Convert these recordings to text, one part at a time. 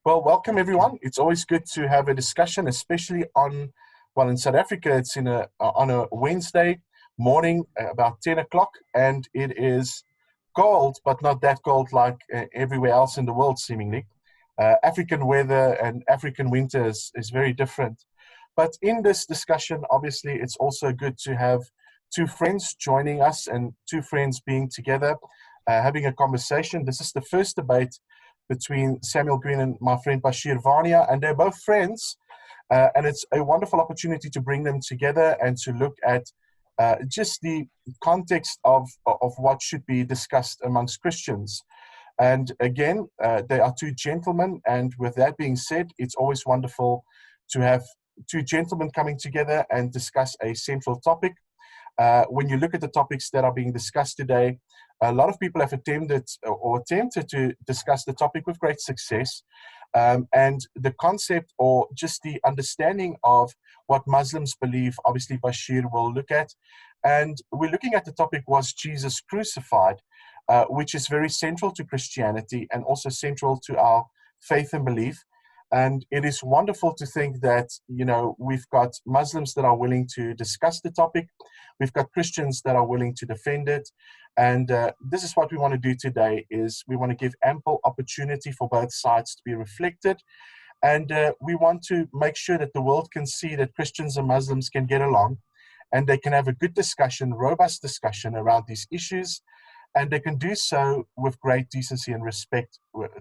Well, welcome everyone. It's always good to have a discussion, especially in South Africa, it's on a Wednesday morning, about 10 o'clock, and it is cold, but not that cold like everywhere else in the world, seemingly. African weather and African winter is very different. But in this discussion, obviously, it's also good to have two friends joining us and two friends being together, having a conversation. This is the first debate between Samuel Green and my friend Bashir Vania, and they're both friends. And it's a wonderful opportunity to bring them together and to look at just the context of what should be discussed amongst Christians. And again, they are two gentlemen. And with that being said, it's always wonderful to have two gentlemen coming together and discuss a central topic. When you look at the topics that are being discussed today, a lot of people have attempted to discuss the topic with great success. And the concept or just the understanding of what Muslims believe, obviously Bashir will look at. And we're looking at the topic, was Jesus crucified, which is very central to Christianity and also central to our faith and belief. And it is wonderful to think that, we've got Muslims that are willing to discuss the topic. We've got Christians that are willing to defend it. And this is what we want to do today, is we want to give ample opportunity for both sides to be reflected. And we want to make sure that the world can see that Christians and Muslims can get along and they can have a good discussion, robust discussion around these issues. And they can do so with great decency and respect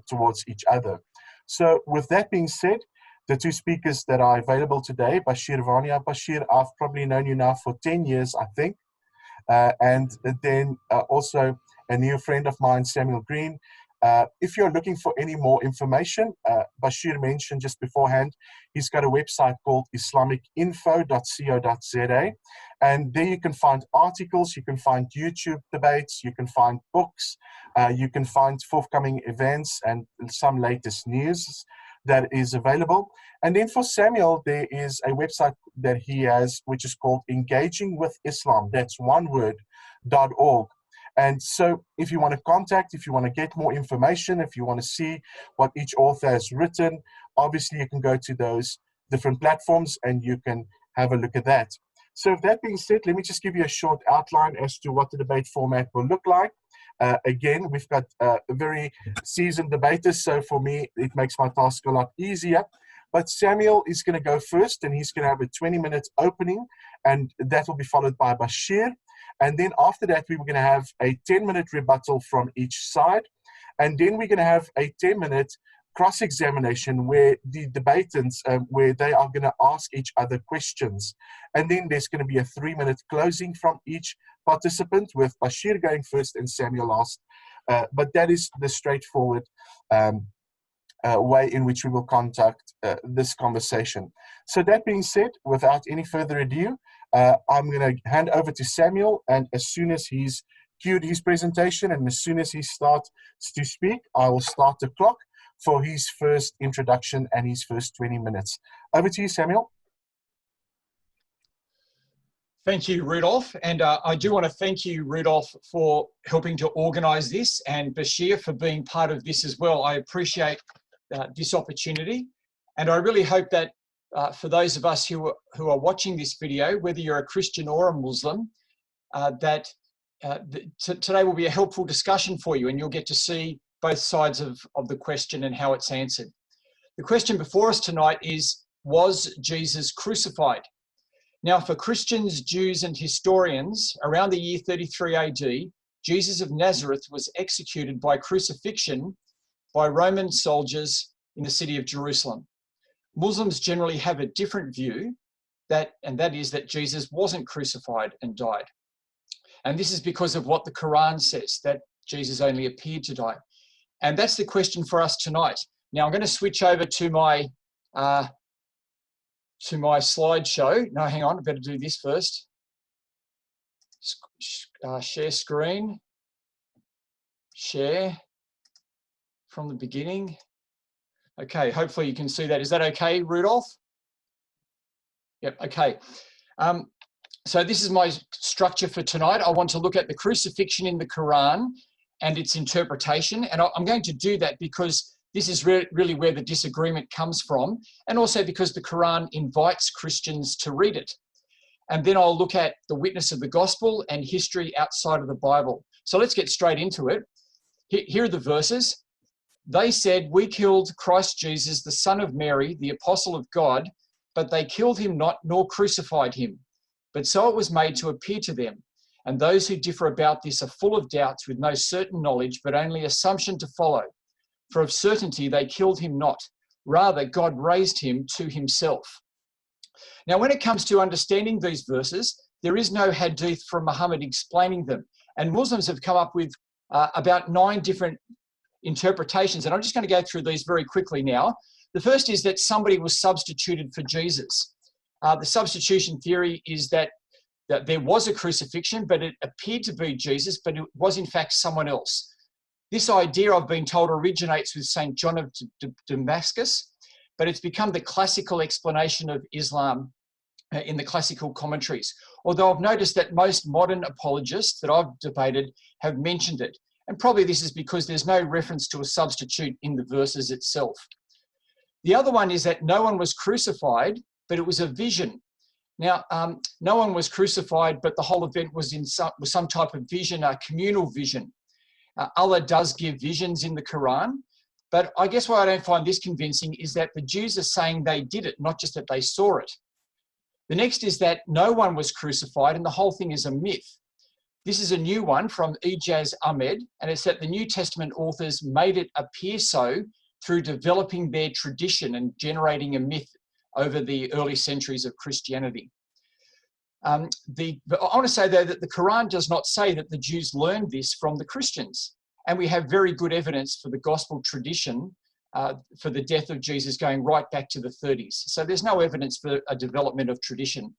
towards each other. So with that being said, the two speakers that are available today, Bashir Vania. Bashir, I've probably known you now for 10 years, I think. And then also a new friend of mine, Samuel Green. If you're looking for any more information, Bashir mentioned just beforehand, he's got a website called islamicinfo.co.za. And there you can find articles, you can find YouTube debates, you can find books, you can find forthcoming events and some latest news that is available. And then for Samuel, there is a website that he has, which is called Engaging with Islam. That's one word, .org. And so if you want to contact, if you want to get more information, if you want to see what each author has written, obviously you can go to those different platforms and you can have a look at that. So with that being said, let me just give you a short outline as to what the debate format will look like. Again, we've got very seasoned debaters, so for me, it makes my task a lot easier. But Samuel is going to go first, and he's going to have a 20-minute opening, and that will be followed by Bashir. And then after that, we were going to have a 10-minute rebuttal from each side. And then we're going to have a 10-minute cross-examination where the debatants, where they are going to ask each other questions. And then there's going to be a 3-minute closing from each participant, with Bashir going first and Samuel last. But that is the straightforward way in which we will conduct this conversation. So that being said, without any further ado, I'm going to hand over to Samuel, and as soon as he's cued his presentation and as soon as he starts to speak, I will start the clock for his first introduction and his first 20 minutes. Over to you, Samuel. Thank you, Rudolph. And I do want to thank you, Rudolph, for helping to organise this, and Bashir for being part of this as well. I appreciate this opportunity. And I really hope that for those of us who are watching this video, whether you're a Christian or a Muslim, that today will be a helpful discussion for you, and you'll get to see both sides of the question and how it's answered. The question before us tonight is, was Jesus crucified? Now, for Christians, Jews, and historians, around the year 33 AD, Jesus of Nazareth was executed by crucifixion by Roman soldiers in the city of Jerusalem. Muslims generally have a different view, and that is that Jesus wasn't crucified and died. And this is because of what the Quran says, that Jesus only appeared to die. And that's the question for us tonight. Now, I'm going to switch over to my slideshow. No, hang on, I better do this first. Share screen. Share from the beginning. Okay, hopefully you can see that. Is that okay, Rudolph? Yep, okay. So this is my structure for tonight. I want to look at the crucifixion in the Quran and its interpretation. And I'm going to do that because This is really where the disagreement comes from, and also because the Quran invites Christians to read it. And then I'll look at the witness of the gospel and history outside of the Bible. So let's get straight into it. Here are the verses. They said, "We killed Christ Jesus, the son of Mary, the apostle of God, but they killed him not, nor crucified him. But so it was made to appear to them. And those who differ about this are full of doubts with no certain knowledge, but only assumption to follow. For of certainty they killed him not. Rather, God raised him to himself." Now, when it comes to understanding these verses, there is no hadith from Muhammad explaining them. And Muslims have come up with about 9 different interpretations. And I'm just going to go through these very quickly now. The first is that somebody was substituted for Jesus. The substitution theory is that there was a crucifixion, but it appeared to be Jesus, but it was in fact someone else. This idea, I've been told, originates with St. John of Damascus, but it's become the classical explanation of Islam in the classical commentaries. Although I've noticed that most modern apologists that I've debated have mentioned it. And probably this is because there's no reference to a substitute in the verses itself. The other one is that no one was crucified, but it was a vision. Now, no one was crucified, but the whole event was some type of vision, a communal vision. Allah does give visions in the Quran, but I guess why I don't find this convincing is that the Jews are saying they did it, not just that they saw it. The next is that no one was crucified, and the whole thing is a myth. This is a new one from Ijaz Ahmed, and it's that the New Testament authors made it appear so through developing their tradition and generating a myth over the early centuries of Christianity. I want to say, though, that the Quran does not say that the Jews learned this from the Christians. And we have very good evidence for the gospel tradition for the death of Jesus going right back to the 30s. So there's no evidence for a development of tradition.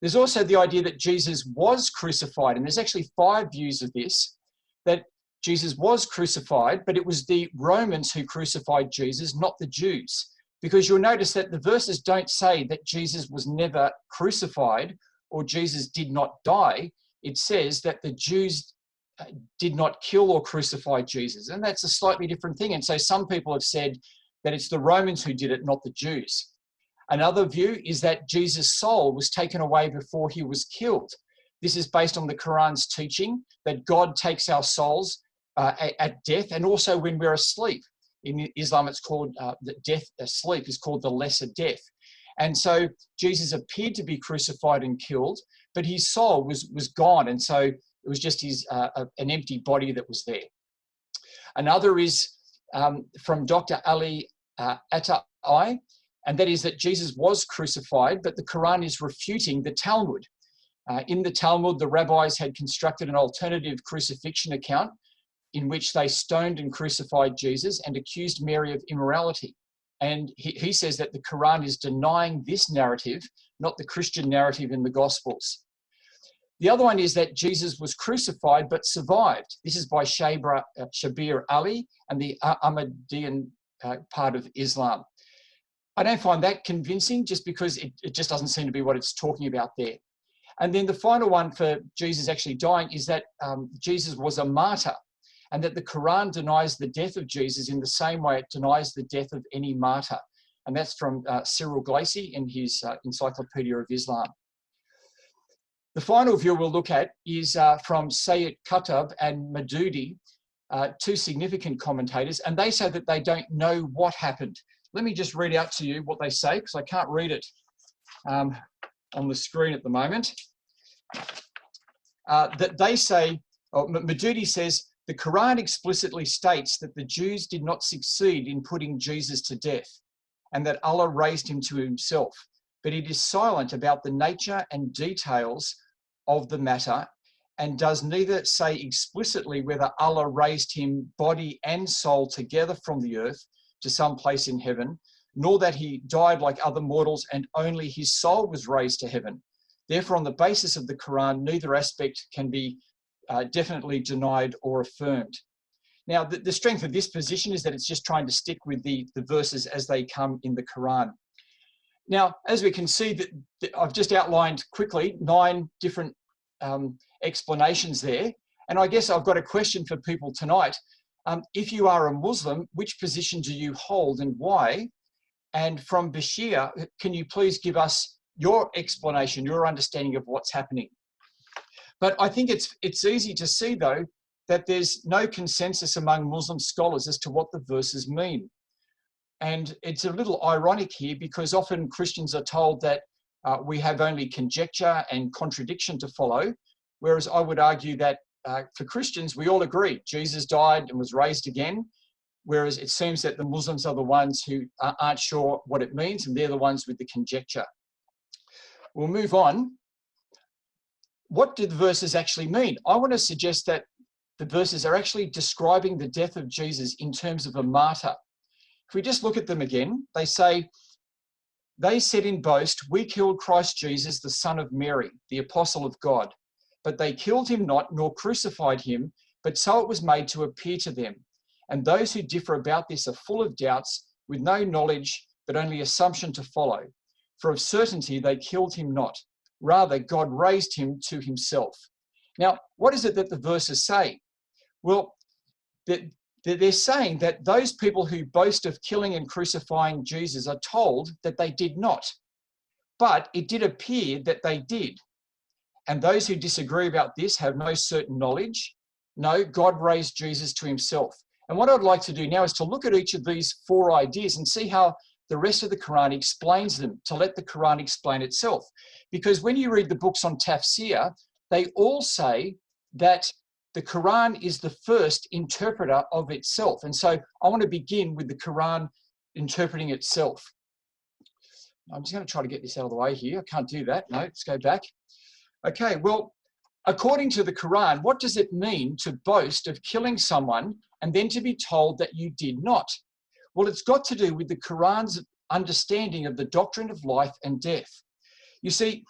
There's also the idea that Jesus was crucified. And there's actually 5 views of this, that Jesus was crucified, but it was the Romans who crucified Jesus, not the Jews. Because you'll notice that the verses don't say that Jesus was never crucified or Jesus did not die. It says that the Jews did not kill or crucify Jesus. And that's a slightly different thing. And so some people have said that it's the Romans who did it, not the Jews. Another view is that Jesus' soul was taken away before he was killed. This is based on the Quran's teaching that God takes our souls at death and also when we're asleep. In Islam, it's called sleep is called the lesser death. And so Jesus appeared to be crucified and killed, but his soul was gone. And so it was just an empty body that was there. Another is from Dr. Ali Attai, and that is that Jesus was crucified, but the Quran is refuting the Talmud. In the Talmud, the rabbis had constructed an alternative crucifixion account in which they stoned and crucified Jesus and accused Mary of immorality. And he says that the Quran is denying this narrative, not the Christian narrative in the Gospels. The other one is that Jesus was crucified but survived. This is by Shabir Ali and the Ahmadiyyan part of Islam. I don't find that convincing just because it just doesn't seem to be what it's talking about there. And then the final one for Jesus actually dying is that Jesus was a martyr, and that the Quran denies the death of Jesus in the same way it denies the death of any martyr. And that's from Cyril Glacy in his Encyclopedia of Islam. The final view we'll look at is from Sayyid Qutb and Maududi, 2 significant commentators, and they say that they don't know what happened. Let me just read out to you what they say, because I can't read it on the screen at the moment. That they say, Maududi says, the Quran explicitly states that the Jews did not succeed in putting Jesus to death and that Allah raised him to himself, but it is silent about the nature and details of the matter and does neither say explicitly whether Allah raised him body and soul together from the earth to some place in heaven, nor that he died like other mortals and only his soul was raised to heaven. Therefore, on the basis of the Quran, neither aspect can be definitely denied or affirmed. Now, the strength of this position is that it's just trying to stick with the verses as they come in the Quran. Now, as we can see, that I've just outlined quickly 9 different explanations there. And I guess I've got a question for people tonight. if you are a Muslim, which position do you hold and why? And from Bashir, can you please give us your explanation, your understanding of what's happening? But I think it's easy to see, though, that there's no consensus among Muslim scholars as to what the verses mean. And it's a little ironic here because often Christians are told that we have only conjecture and contradiction to follow, whereas I would argue that for Christians, we all agree Jesus died and was raised again, whereas it seems that the Muslims are the ones who aren't sure what it means, and they're the ones with the conjecture. We'll move on. What do the verses actually mean? I want to suggest that the verses are actually describing the death of Jesus in terms of a martyr. If we just look at them again, they say, they said in boast, we killed Christ Jesus, the son of Mary, the apostle of God. But they killed him not, nor crucified him, but so it was made to appear to them. And those who differ about this are full of doubts, with no knowledge, but only assumption to follow. For of certainty they killed him not. Rather, God raised him to himself. Now, what is it that the verses say? Well, they're saying that those people who boast of killing and crucifying Jesus are told that they did not. But it did appear that they did. And those who disagree about this have no certain knowledge. No, God raised Jesus to himself. And what I'd like to do now is to look at each of these four ideas and see how the rest of the Quran explains them, to let the Quran explain itself. Because when you read the books on tafsir, they all say that the Quran is the first interpreter of itself. And so I want to begin with the Quran interpreting itself. I'm just going to try to get this out of the way here. I can't do that. No, let's go back. Okay, well, according to the Quran, what does it mean to boast of killing someone and then to be told that you did not? Well, it's got to do with the Quran's understanding of the doctrine of life and death. You see,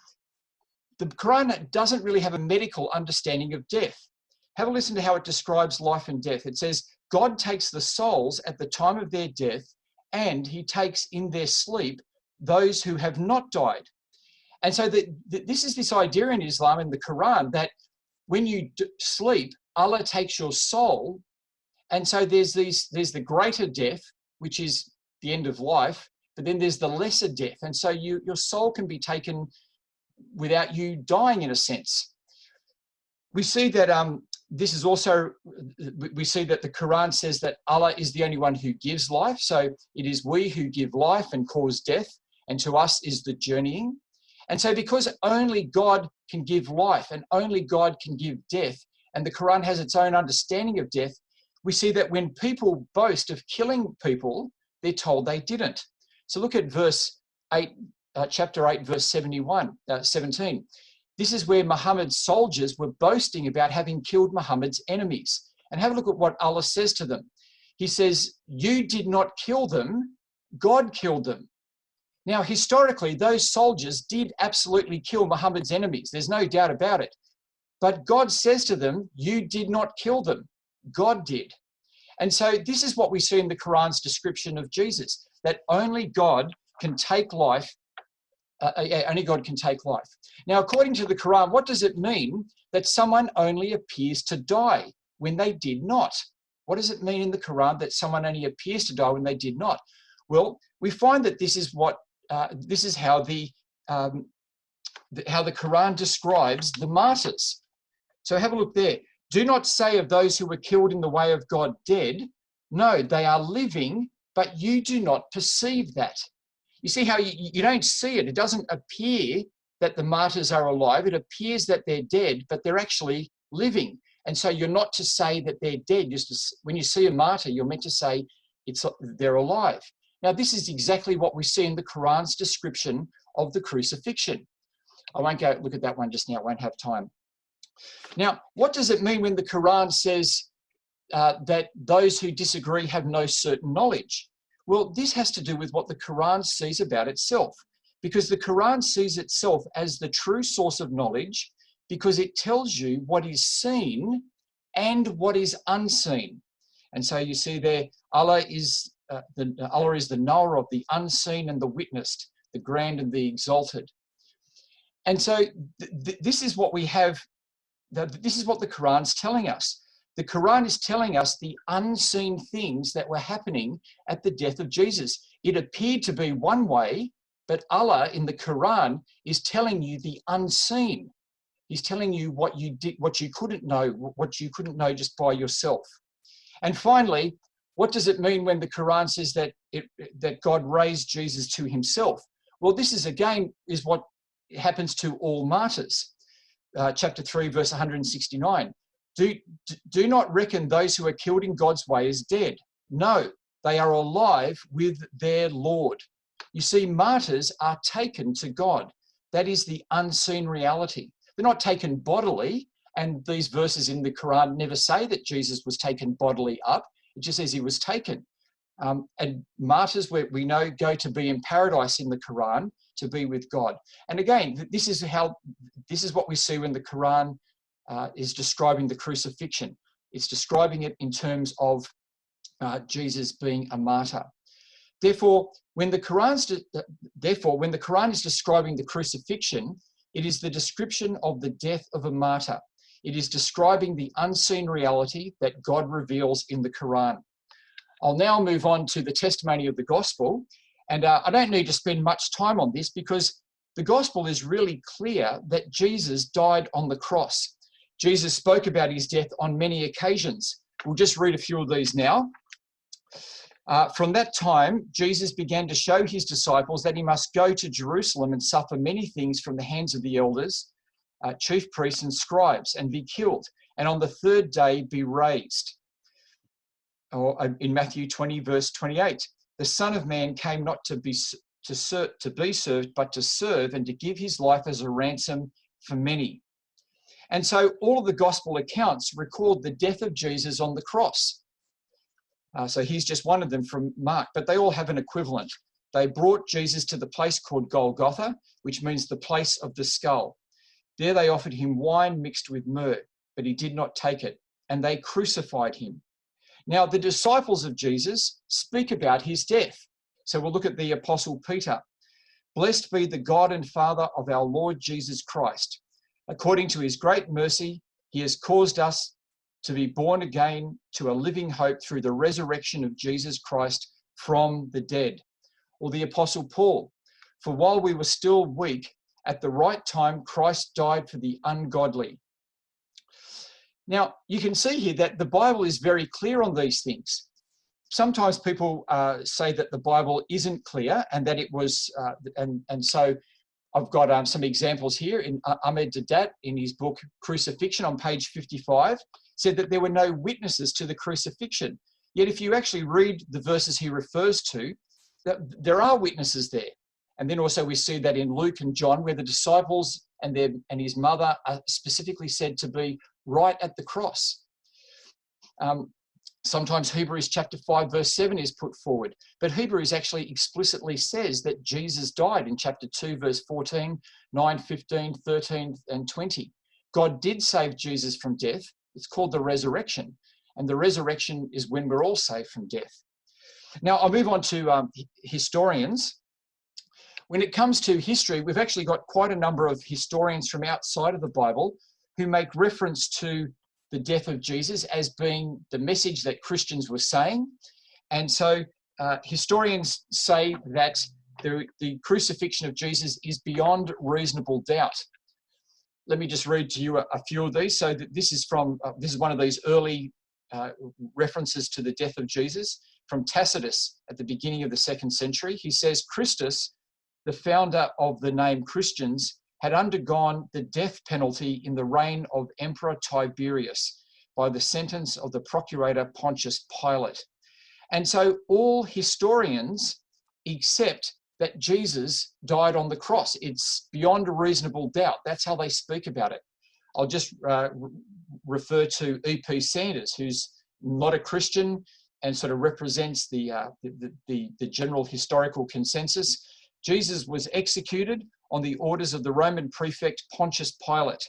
the Quran doesn't really have a medical understanding of death. Have a listen to how it describes life and death. It says, God takes the souls at the time of their death, and he takes in their sleep those who have not died. And so this is this idea in Islam, in the Quran, that when you sleep, Allah takes your soul. And so there's the greater death, which is the end of life, but then there's the lesser death. And so your soul can be taken without you dying, in a sense. We see that this is also, we see that the Quran says that Allah is the only one who gives life. So it is we who give life and cause death, and to us is the journeying. And so because only God can give life and only God can give death, and the Quran has its own understanding of death, we see that when people boast of killing people, they're told they didn't. So look at verse 8, chapter 8, verse 17. This is where Muhammad's soldiers were boasting about having killed Muhammad's enemies. And have a look at what Allah says to them. He says, you did not kill them, God killed them. Now, historically, those soldiers did absolutely kill Muhammad's enemies. There's no doubt about it. But God says to them, you did not kill them, God did. And so this is what we see in the Quran's description of Jesus, that only God can take life. Only God can take life. Now, according to the Quran, what does it mean that someone only appears to die when they did not? What does it mean in the Quran that someone only appears to die when they did not? Well, we find that this is how the Quran describes the martyrs. So have a look there. Do not say of those who were killed in the way of God dead. No, they are living, but you do not perceive that. You see how you don't see it. It doesn't appear that the martyrs are alive. It appears that they're dead, but they're actually living. And so you're not to say that they're dead. When you see a martyr, you're meant to say they're alive. Now, this is exactly what we see in the Quran's description of the crucifixion. I won't go look at that one just now. I won't have time. Now, what does it mean when the Quran says that those who disagree have no certain knowledge? Well, this has to do with what the Quran sees about itself, because the Quran sees itself as the true source of knowledge, because it tells you what is seen and what is unseen. And so you see there, Allah is the knower of the unseen and the witnessed, the grand and the exalted. And so this is what we have. This is what the Quran's telling us. The Quran is telling us the unseen things that were happening at the death of Jesus. It appeared to be one way, but Allah in the Quran is telling you the unseen. He's telling you what you did, what you couldn't know just by yourself. And finally, what does it mean when the Quran says that God raised Jesus to himself? Well, this is what happens to all martyrs. Chapter 3, verse 169. Do not reckon those who are killed in God's way as dead. No, they are alive with their Lord. You see, martyrs are taken to God. That is the unseen reality. They're not taken bodily, and these verses in the Quran never say that Jesus was taken bodily up. It just says he was taken. And martyrs, we know, go to be in paradise in the Quran, to be with God. And again, this is what we see when the Quran is describing the crucifixion. It's describing it in terms of Jesus being a martyr. Therefore, when the Quran is describing the crucifixion, it is the description of the death of a martyr. It is describing the unseen reality that God reveals in the Quran. I'll now move on to the testimony of the gospel. And I don't need to spend much time on this because the gospel is really clear that Jesus died on the cross. Jesus spoke about his death on many occasions. We'll just read a few of these now. From that time, Jesus began to show his disciples that he must go to Jerusalem and suffer many things from the hands of the elders, chief priests and scribes, and be killed, and on the third day be raised. Or in Matthew 20, verse 28, the Son of Man came not to be served, but to serve and to give his life as a ransom for many. And so all of the gospel accounts record the death of Jesus on the cross. So he's just one of them from Mark, but they all have an equivalent. They brought Jesus to the place called Golgotha, which means the place of the skull. There they offered him wine mixed with myrrh, but he did not take it, and they crucified him. Now, the disciples of Jesus speak about his death. So we'll look at the Apostle Peter. Blessed be the God and Father of our Lord Jesus Christ. According to his great mercy, he has caused us to be born again to a living hope through the resurrection of Jesus Christ from the dead. Or the Apostle Paul, for while we were still weak, at the right time Christ died for the ungodly. Now, you can see here that the Bible is very clear on these things. Sometimes people say that the Bible isn't clear and that it was, and so I've got some examples here. In Ahmed Deedat, in his book Crucifixion on page 55, said that there were no witnesses to the crucifixion. Yet if you actually read the verses he refers to, there are witnesses there. And then also we see that in Luke and John, where the disciples and his mother are specifically said to be right at the cross. Sometimes Hebrews chapter 5 verse 7 is put forward, but Hebrews actually explicitly says that Jesus died in chapter 2 verse 14, 9, 15, 13 and 20. God did save Jesus from death. It's called the resurrection, and the resurrection is when we're all saved from death. Now I'll move on to historians. When it comes to history, we've actually got quite a number of historians from outside of the Bible who make reference to the death of Jesus as being the message that Christians were saying. And so historians say that the crucifixion of Jesus is beyond reasonable doubt. Let me just read to you a few of these. So this is one of these early references to the death of Jesus from Tacitus at the beginning of the 2nd century. He says, Christus, the founder of the name Christians, had undergone the death penalty in the reign of Emperor Tiberius by the sentence of the procurator Pontius Pilate. And so all historians accept that Jesus died on the cross. It's beyond a reasonable doubt. That's how they speak about it. I'll just refer to E.P. Sanders, who's not a Christian and sort of represents the general historical consensus. Jesus was executed on the orders of the Roman prefect Pontius Pilate.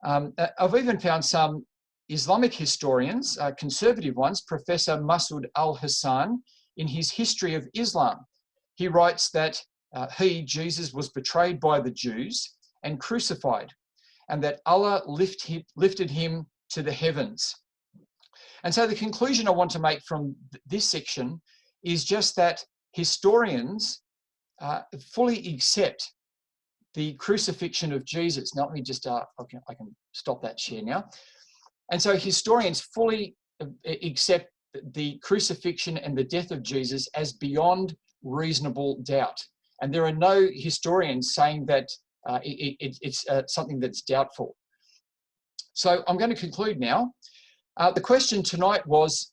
I've even found some Islamic historians, conservative ones, Professor Masoud al-Hassan, in his History of Islam. He writes that Jesus, was betrayed by the Jews and crucified, and that Allah lifted him to the heavens. And so the conclusion I want to make from this section is just that historians fully accept the crucifixion of Jesus. Now, let me just, I can stop that share now. And so historians fully accept the crucifixion and the death of Jesus as beyond reasonable doubt. And there are no historians saying that it's something that's doubtful. So I'm going to conclude now. The question tonight was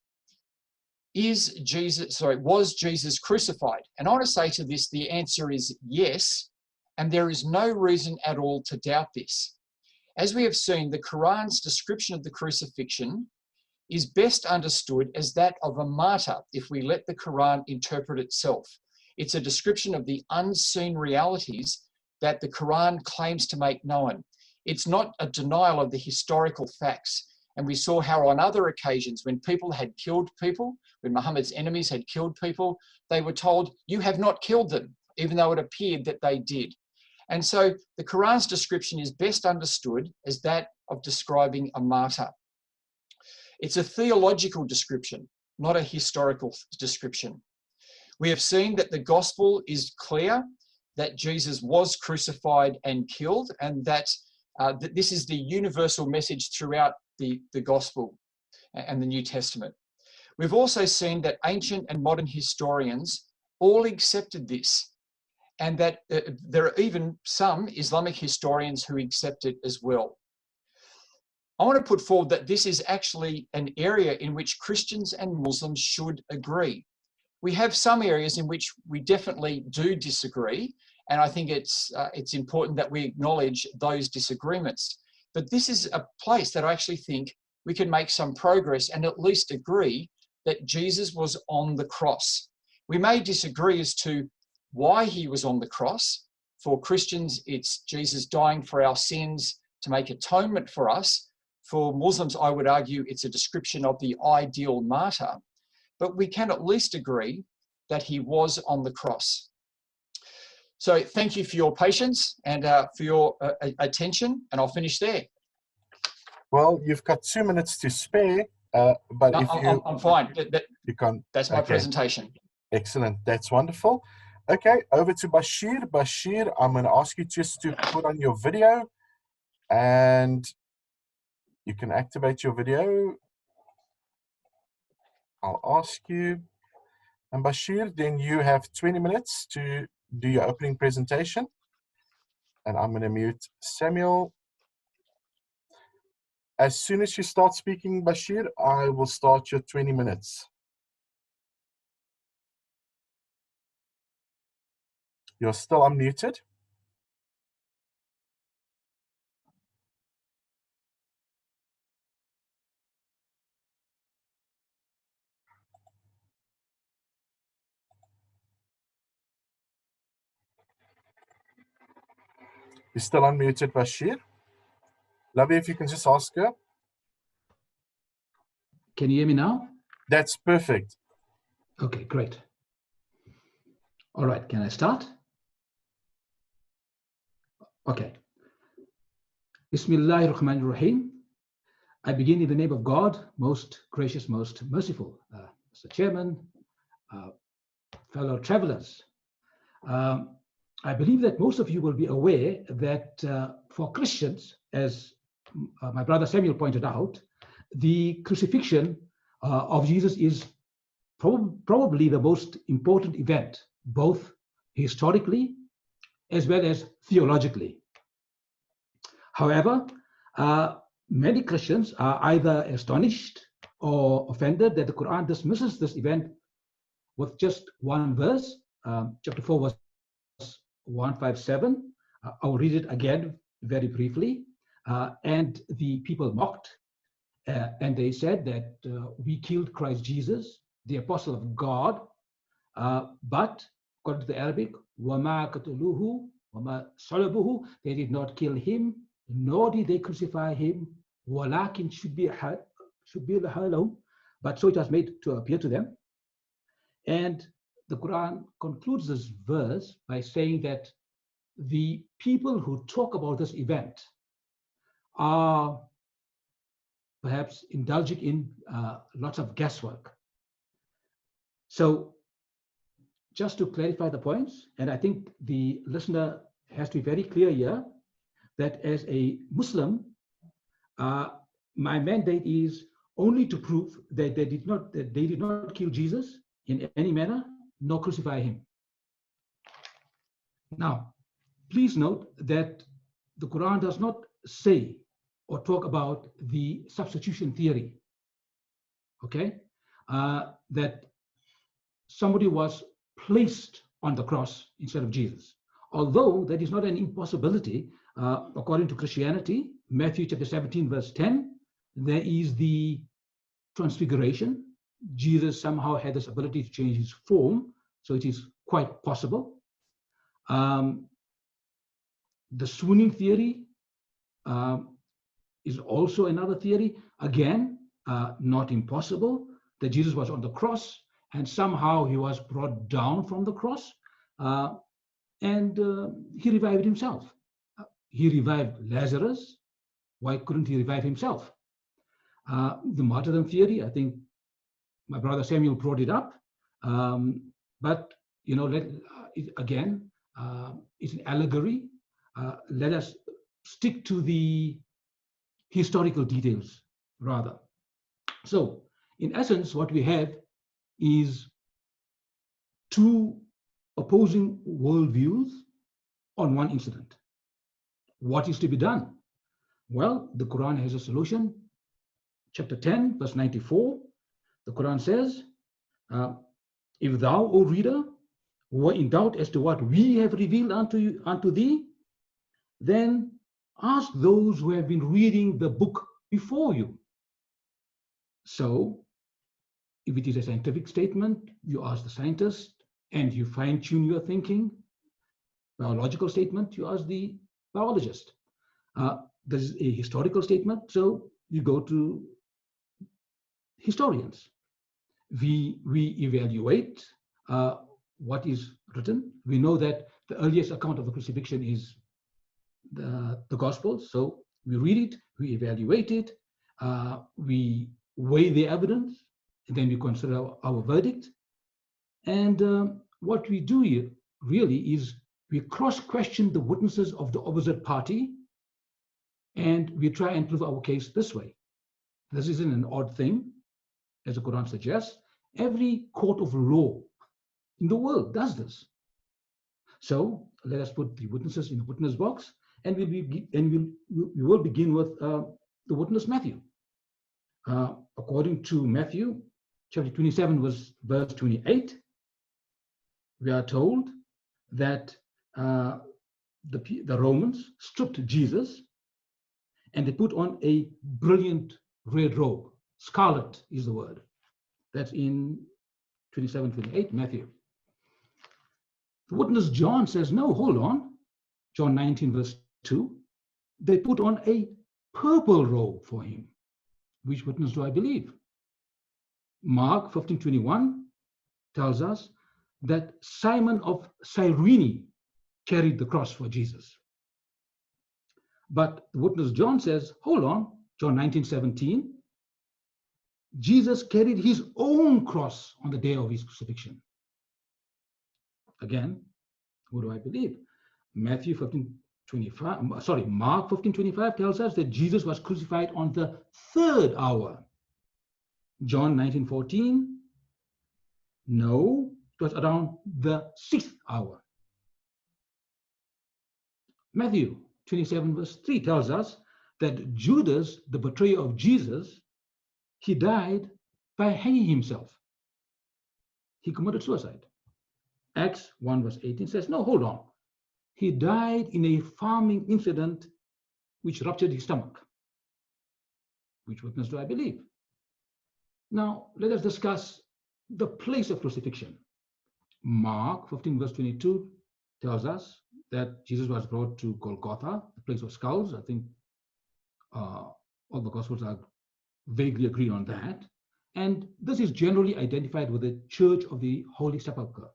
Jesus crucified? And I want to say to this, the answer is yes, and there is no reason at all to doubt this. As we have seen, the Quran's description of the crucifixion is best understood as that of a martyr if we let the Quran interpret itself. It's a description of the unseen realities that the Quran claims to make known. It's not a denial of the historical facts. And we saw how on other occasions when people had killed people, when Muhammad's enemies had killed people, they were told, you have not killed them, even though it appeared that they did. And so the Quran's description is best understood as that of describing a martyr. It's a theological description, not a historical description. We have seen that the gospel is clear, that Jesus was crucified and killed, and that this is the universal message throughout the gospel and the New Testament. We've also seen that ancient and modern historians all accepted this, and that there are even some Islamic historians who accept it as well. I want to put forward that this is actually an area in which Christians and Muslims should agree. We have some areas in which we definitely do disagree, and I think it's important that we acknowledge those disagreements. But this is a place that I actually think we can make some progress and at least agree that Jesus was on the cross. We may disagree as to why he was on the cross. For Christians, it's Jesus dying for our sins to make atonement for us. For Muslims, I would argue it's a description of the ideal martyr. But we can at least agree that he was on the cross. So thank you for your patience and for your attention, and I'll finish there. Well, you've got 2 minutes to spare, but no, if you... I'm fine. You can't. That's my presentation. Excellent. That's wonderful. Okay, over to Bashir. Bashir, I'm going to ask you just to put on your video, and you can activate your video. I'll ask you. And Bashir, then you have 20 minutes to do your opening presentation. And I'm going to mute Samuel. As soon as you start speaking, Bashir, I will start your 20 minutes. You're still unmuted. You're still unmuted, Bashir. Lovely, if you can just ask her. Can you hear me now? That's perfect. Okay, great. All right, can I start? Okay. Bismillahir Rahmanir Rahim. I begin in the name of God, most gracious, most merciful. Mr. Chairman, fellow travelers. I believe that most of you will be aware that for Christians, as my brother Samuel pointed out, the crucifixion of Jesus is probably the most important event, both historically as well as theologically. However, many Christians are either astonished or offended that the Quran dismisses this event with just one verse, chapter 4, verse 157. I'll read it again very briefly. And the people mocked, and they said that we killed Christ Jesus, the apostle of God, but according to the Arabic, وَمَا قَتَلُوهُ وَمَا صَلَبُوهُ, they did not kill him, nor did they crucify him, وَلَكِنْ شُبِّهَ لَهُمْ, but so it was made to appear to them. And the Quran concludes this verse by saying that the people who talk about this event are perhaps indulging in lots of guesswork. So just to clarify the points, and I think the listener has to be very clear here, that as a Muslim, my mandate is only to prove that they did not kill Jesus in any manner, nor crucify him. Now, please note that the Quran does not say or talk about the substitution theory, okay? That somebody was placed on the cross instead of Jesus. Although that is not an impossibility, according to Christianity, Matthew chapter 17, verse 10, there is the transfiguration. Jesus somehow had this ability to change his form, so it is quite possible. The swooning theory is also another theory. Again, not impossible, that Jesus was on the cross and somehow he was brought down from the cross and he revived himself. He revived Lazarus. Why couldn't he revive himself? The martyrdom theory, I think my brother Samuel brought it up. But, you know, again, it's an allegory. Let us stick to the historical details rather. So, in essence, what we have is two opposing worldviews on one incident. What is to be done? Well, the Quran has a solution. Chapter 10, verse 94, the Quran says, if thou, O reader, were in doubt as to what we have revealed unto thee, then ask those who have been reading the book before you. So, if it is a scientific statement, you ask the scientist and you fine-tune your thinking. Biological statement, you ask the biologist. This is a historical statement, so you go to historians. We evaluate what is written. We know that the earliest account of the crucifixion is the Gospels, so we read it, we evaluate it, we weigh the evidence, and then we consider our verdict. And what we do here really is we cross-question the witnesses of the opposite party, and we try and prove our case this way. This isn't an odd thing, as the Quran suggests. Every court of law in the world does this. So let us put the witnesses in the witness box, and we will begin with the witness Matthew. According to Matthew chapter 27, verse 28, we are told that the Romans stripped Jesus and they put on a brilliant red robe. Scarlet is the word. That's in 27, 28, Matthew. The witness John says, no, hold on. John 19, verse 2. They put on a purple robe for him. Which witness do I believe? Mark 15:21 tells us that Simon of Cyrene carried the cross for Jesus. But the witness John says, hold on, John 19:17, Jesus carried his own cross on the day of his crucifixion. Again, who do I believe? Mark 15:25 tells us that Jesus was crucified on the third hour. John 19:14, no, it was around the 6th hour. Matthew 27 verse 3 tells us that Judas, the betrayer of Jesus, he died by hanging himself. He committed suicide. Acts 1 verse 18 says, no, hold on. He died in a farming incident which ruptured his stomach. Which witness do I believe? Now, let us discuss the place of crucifixion. Mark 15 verse 22 tells us that Jesus was brought to Golgotha, the place of skulls. I think all the Gospels are vaguely agreed on that. And this is generally identified with the Church of the Holy Sepulchre.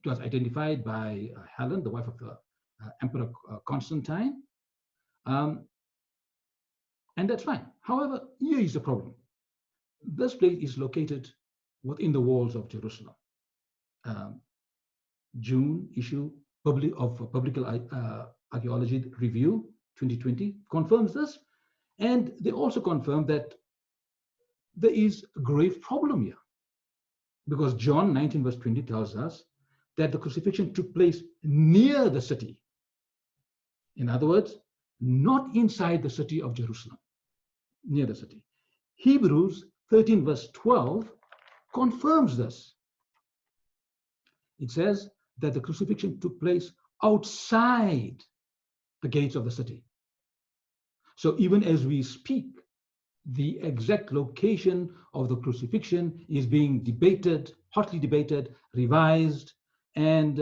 It was identified by Helen, the wife of the Emperor Constantine. And that's fine. However, here is the problem. This place is located within the walls of Jerusalem. June issue of Biblical Archaeology Review 2020 confirms this. And they also confirm that there is a grave problem here. Because John 19 verse 20 tells us that the crucifixion took place near the city. In other words, not inside the city of Jerusalem, near the city. Hebrews 13 verse 12 confirms this. It says that the crucifixion took place outside the gates of the city. So even as we speak, the exact location of the crucifixion is being debated, hotly debated, revised. And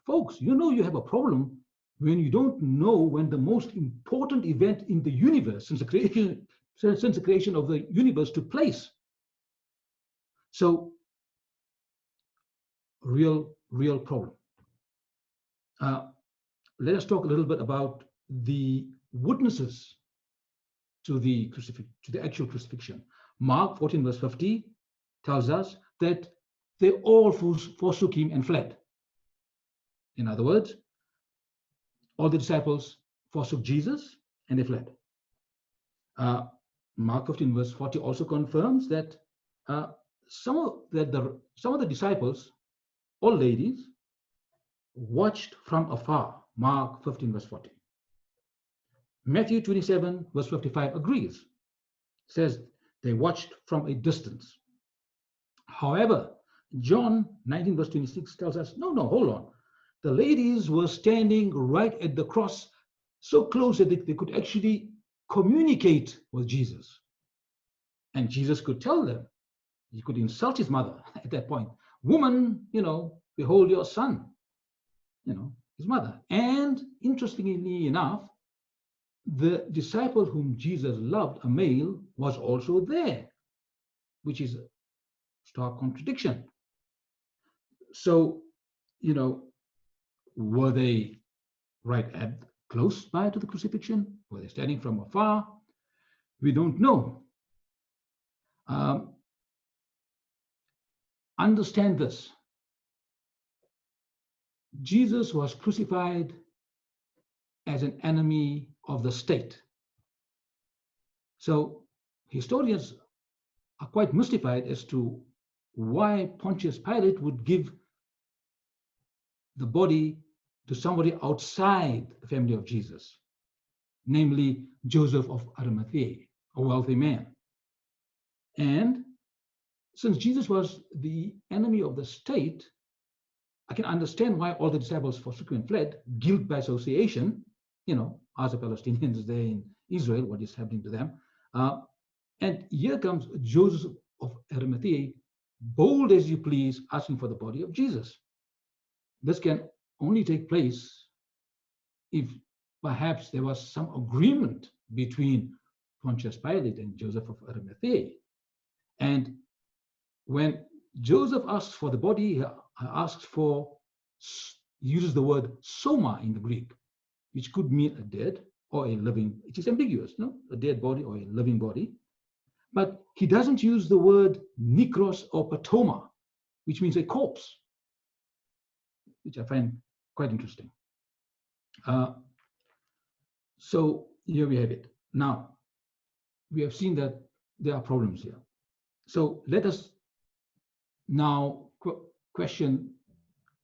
folks, you know you have a problem when you don't know when the most important event in the universe since the creation of the universe took place. So, real problem. Let us talk a little bit about the witnesses to the actual crucifixion. Mark 14 verse 50 tells us that they all forsook him and fled. In other words, all the disciples forsook Jesus and they fled. Mark 15 verse 40 also confirms that some of the disciples, all ladies, watched from afar. Mark 15 verse 40. Matthew 27 verse 55 agrees. Says they watched from a distance. However, John 19 verse 26 tells us, no, hold on. The ladies were standing right at the cross, so close that they could actually communicate with Jesus. And Jesus could tell them, he could insult his mother at that point. Woman, behold your son, his mother. And interestingly enough, the disciple whom Jesus loved, a male, was also there, which is a stark contradiction. So, were they close by to the crucifixion? Were they standing from afar? We don't know. Understand this. Jesus was crucified as an enemy of the state. So historians are quite mystified as to why Pontius Pilate would give the body to somebody outside the family of Jesus, namely Joseph of Arimathea, a wealthy man. And since Jesus was the enemy of the state, I can understand why all the disciples forsook and fled, guilt by association, as the Palestinians there in Israel, what is happening to them. And here comes Joseph of Arimathea, bold as you please, asking for the body of Jesus. This can only take place if perhaps there was some agreement between Pontius Pilate and Joseph of Arimathea. And when Joseph asks for the body, he uses the word soma in the Greek, which could mean a dead or a living. It is ambiguous, a dead body or a living body. But he doesn't use the word nikros or patoma, which means a corpse, which I find quite interesting. So here we have it. Now, we have seen that there are problems here. So let us now question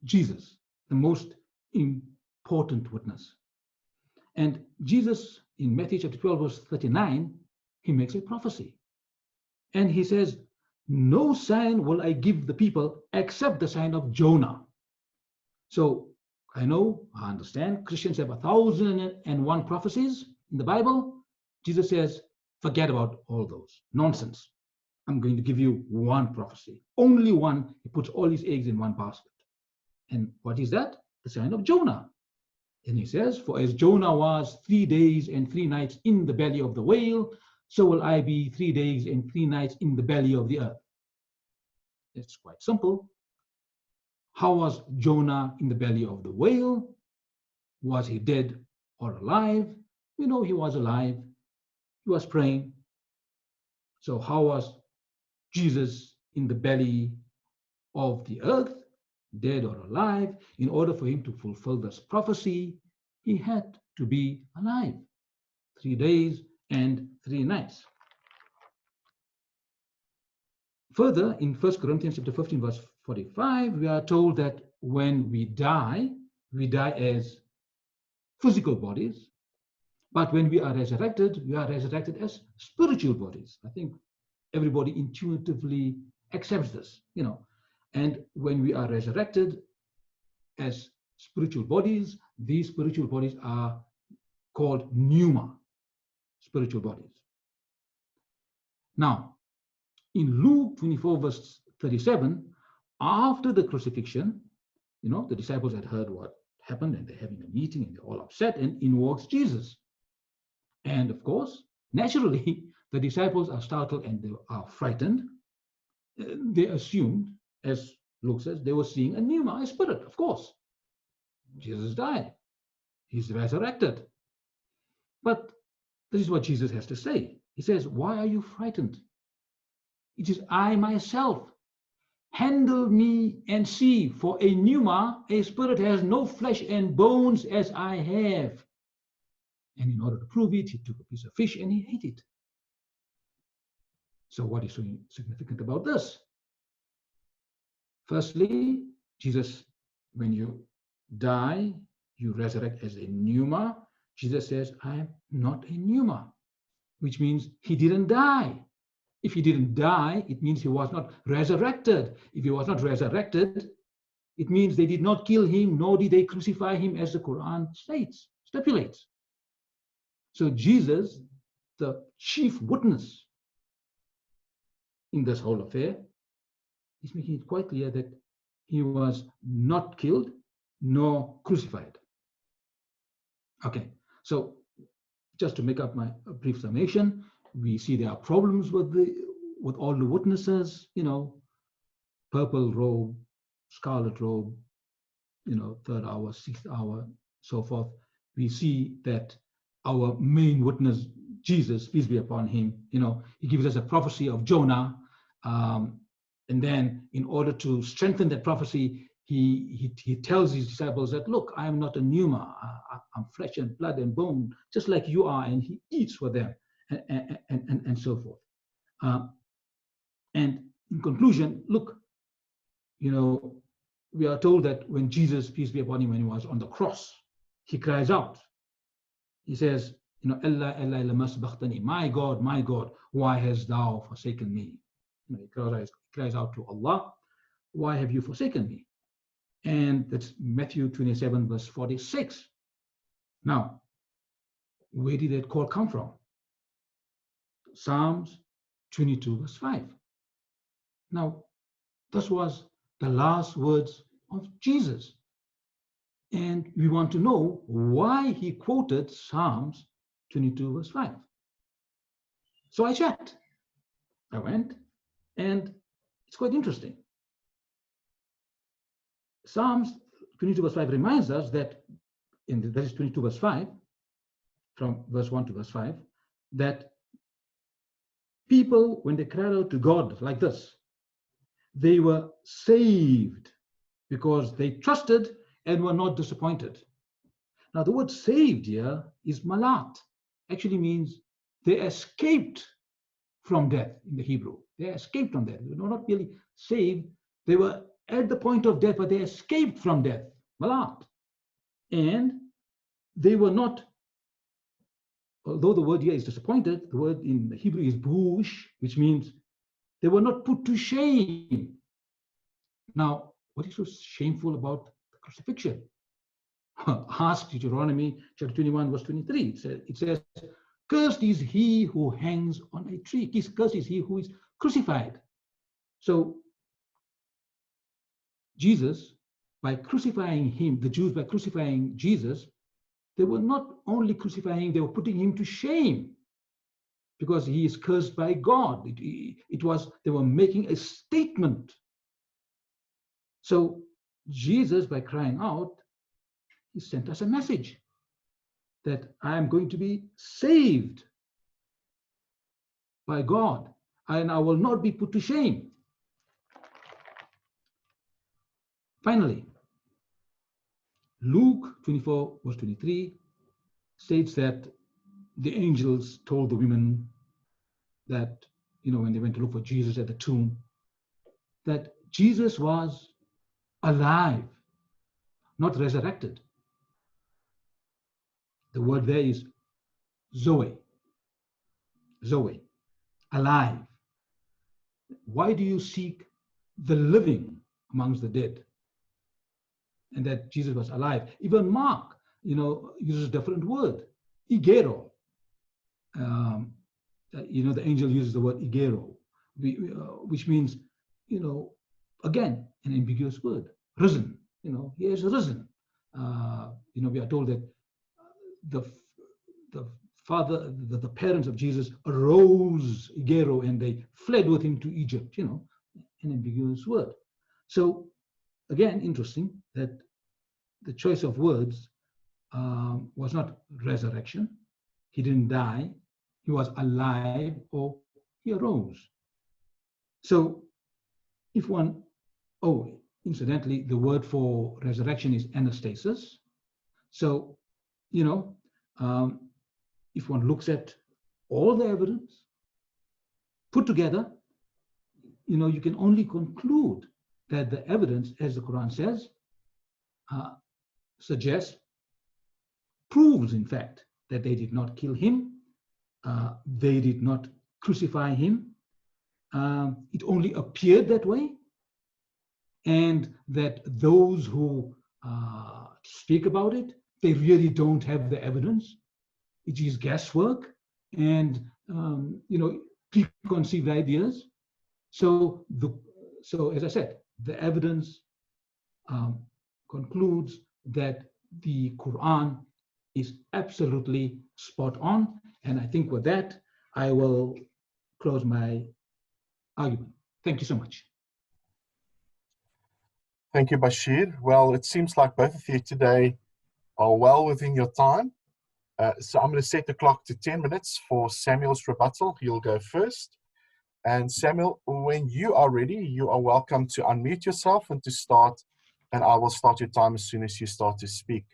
Jesus, the most important witness. And Jesus, in Matthew chapter 12, verse 39, he makes a prophecy. And he says, no sign will I give the people except the sign of Jonah. So I understand Christians have 1,001 prophecies in the Bible. Jesus says, forget about all those. Nonsense. I'm going to give you one prophecy. Only one. He puts all his eggs in one basket. And what is that? The sign of Jonah. And he says, for as Jonah was 3 days and 3 nights in the belly of the whale, so will I be 3 days and 3 nights in the belly of the earth. It's quite simple. How was Jonah in the belly of the whale? Was he dead or alive? We know he was alive. he was praying. So how was Jesus in the belly of the earth, dead or alive? In order for him to fulfill this prophecy, he had to be alive 3 days and 3 nights. Further, in 1 Corinthians chapter 15, verse 45, we are told that when we die as physical bodies, but when we are resurrected as spiritual bodies. I think everybody intuitively accepts this, And when we are resurrected as spiritual bodies, these spiritual bodies are called pneuma, spiritual bodies. Now, in Luke 24, verse 37, after the crucifixion, the disciples had heard what happened, and they're having a meeting, and they're all upset, and in walks Jesus. And of course, naturally, the disciples are startled and they are frightened. They assumed, as Luke says, they were seeing a pneuma, a spirit, of course. Jesus died. He's resurrected. But this is what Jesus has to say. He says, why are you frightened? It is I myself. Handle me and see, for a pneuma, a spirit, has no flesh and bones as I have. And in order to prove it, he took a piece of fish and he ate it. So what is so significant about this? Firstly, Jesus, when you die, you resurrect as a pneuma. Jesus says, I am not a pneuma, which means he didn't die. If he didn't die, it means he was not resurrected. If he was not resurrected, it means they did not kill him, nor did they crucify him, as the Quran stipulates. So Jesus, the chief witness in this whole affair, is making it quite clear that he was not killed nor crucified. Okay, so just to make up my brief summation, we see there are problems with all the witnesses, purple robe, scarlet robe, 3rd hour, 6th hour, so forth. We see that our main witness, Jesus, peace be upon him, he gives us a prophecy of Jonah. And then in order to strengthen that prophecy, he tells his disciples that, look, I am not a pneuma. I'm flesh and blood and bone, just like you are. And he eats for them and so forth. And in conclusion, look, we are told that when Jesus, peace be upon him, when he was on the cross, he cries out. He says, Allah, Allah, lama sabaqtani, my God, why hast thou forsaken me? He cries out to Allah, why have you forsaken me? And that's Matthew 27, verse 46. Now, where did that call come from? Psalms 22, verse 5. Now, this was the last words of Jesus. And we want to know why he quoted Psalms 22, verse 5. So I checked. I went, and it's quite interesting. Psalms 22, verse 5 reminds us that, that is 22, verse 5, from verse 1 to verse 5, that people, when they cried out to God like this, they were saved because they trusted and were not disappointed. Now, the word saved here is malat. Actually means they escaped from death in the Hebrew. They escaped from death. They were not really saved. They were at the point of death, but they escaped from death. Malat. And they were not, although the word here is disappointed, the word in the Hebrew is bush, which means they were not put to shame. Now, what is so shameful about the crucifixion? Ask Deuteronomy chapter 21, verse 23. It says, cursed is he who hangs on a tree. Cursed is he who is crucified. So Jesus, by crucifying him, the Jews by crucifying Jesus, they were not only crucifying, they were putting him to shame because he is cursed by God. They were making a statement. So Jesus, by crying out, he sent us a message that I am going to be saved. by God, and I will not be put to shame. Finally, Luke 24, verse 23 states that the angels told the women that, when they went to look for Jesus at the tomb, that Jesus was alive, not resurrected. The word there is Zoe, alive. Why do you seek the living amongst the dead? And that Jesus was alive. Even Mark, uses a different word, igero. The angel uses the word igero, which means, again, an ambiguous word, risen. He has risen. We are told that the parents of Jesus arose, igero, and they fled with him to Egypt, an ambiguous word. So again, interesting that the choice of words was not resurrection. He didn't die. He was alive, or he arose. So incidentally, the word for resurrection is anastasis. So, if one looks at all the evidence put together, you can only conclude that the evidence, as the Quran says, proves, in fact, that they did not kill him, they did not crucify him, it only appeared that way, and that those who speak about it, they really don't have the evidence. It is guesswork and preconceived ideas. So as I said, the evidence concludes that the Quran is absolutely spot on. And I think with that, I will close my argument. Thank you so much. Thank you, Bashir. Well, it seems like both of you today are well within your time. So I'm going to set the clock to 10 minutes for Samuel's rebuttal. He'll go first. And Samuel, when you are ready, you are welcome to unmute yourself and to start. And I will start your time as soon as you start to speak.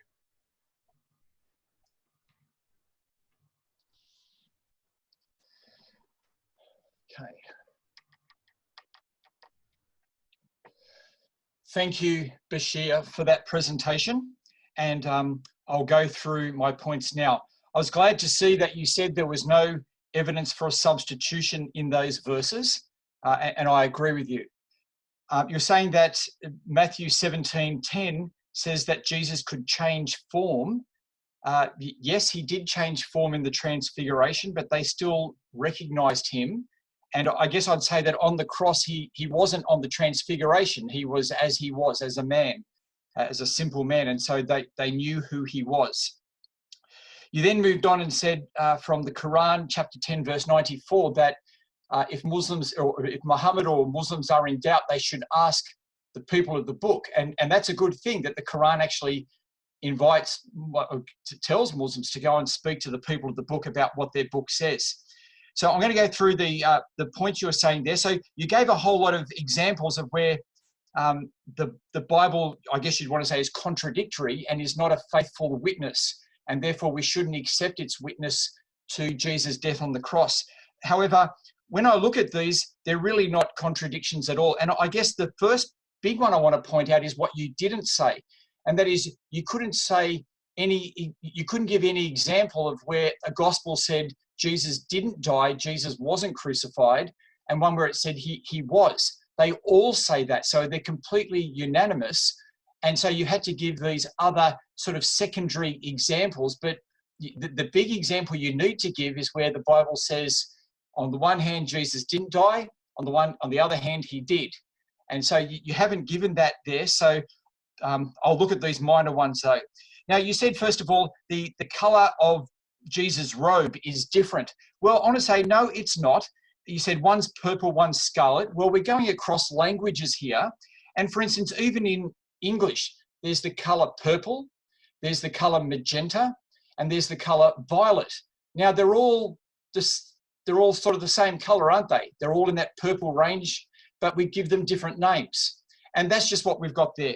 Okay. Thank you, Bashir, for that presentation. And I'll go through my points now. I was glad to see that you said there was no evidence for a substitution in those verses, and I agree with you. You're saying that Matthew 17:10 says that Jesus could change form. Yes, he did change form in the transfiguration, but they still recognized him. And I guess I'd say that on the cross, he wasn't on the transfiguration. He was as a man, as a simple man. And so they knew who he was. You then moved on and said from the Quran, chapter 10, verse 94, that if Muslims or if Muhammad or Muslims are in doubt, they should ask the people of the book. And that's a good thing, that the Quran actually tells Muslims to go and speak to the people of the book about what their book says. So I'm going to go through the points you were saying there. So you gave a whole lot of examples of where the Bible, I guess you'd want to say, is contradictory and is not a faithful witness, and therefore we shouldn't accept its witness to Jesus' death on the cross. However, when I look at these, they're really not contradictions at all. And I guess the first big one I want to point out is what you didn't say, and that is you couldn't give any example of where a gospel said Jesus didn't die, Jesus wasn't crucified, and one where it said he was. They all say that, so they're completely unanimous. And so you had to give these other sort of secondary examples, but the big example you need to give is where the Bible says, on the one hand, Jesus didn't die, on the other hand, he did. And so you haven't given that there, so I'll look at these minor ones though. Now, you said, first of all, the colour of Jesus' robe is different. Well, I want to say, no, it's not. You said one's purple, one's scarlet. Well, we're going across languages here. And for instance, even in English, there's the colour purple, there's the colour magenta, and there's the colour violet. Now, they're all just they're all sort of the same color, aren't they? They're all in that purple range, but we give them different names. And that's just what we've got there.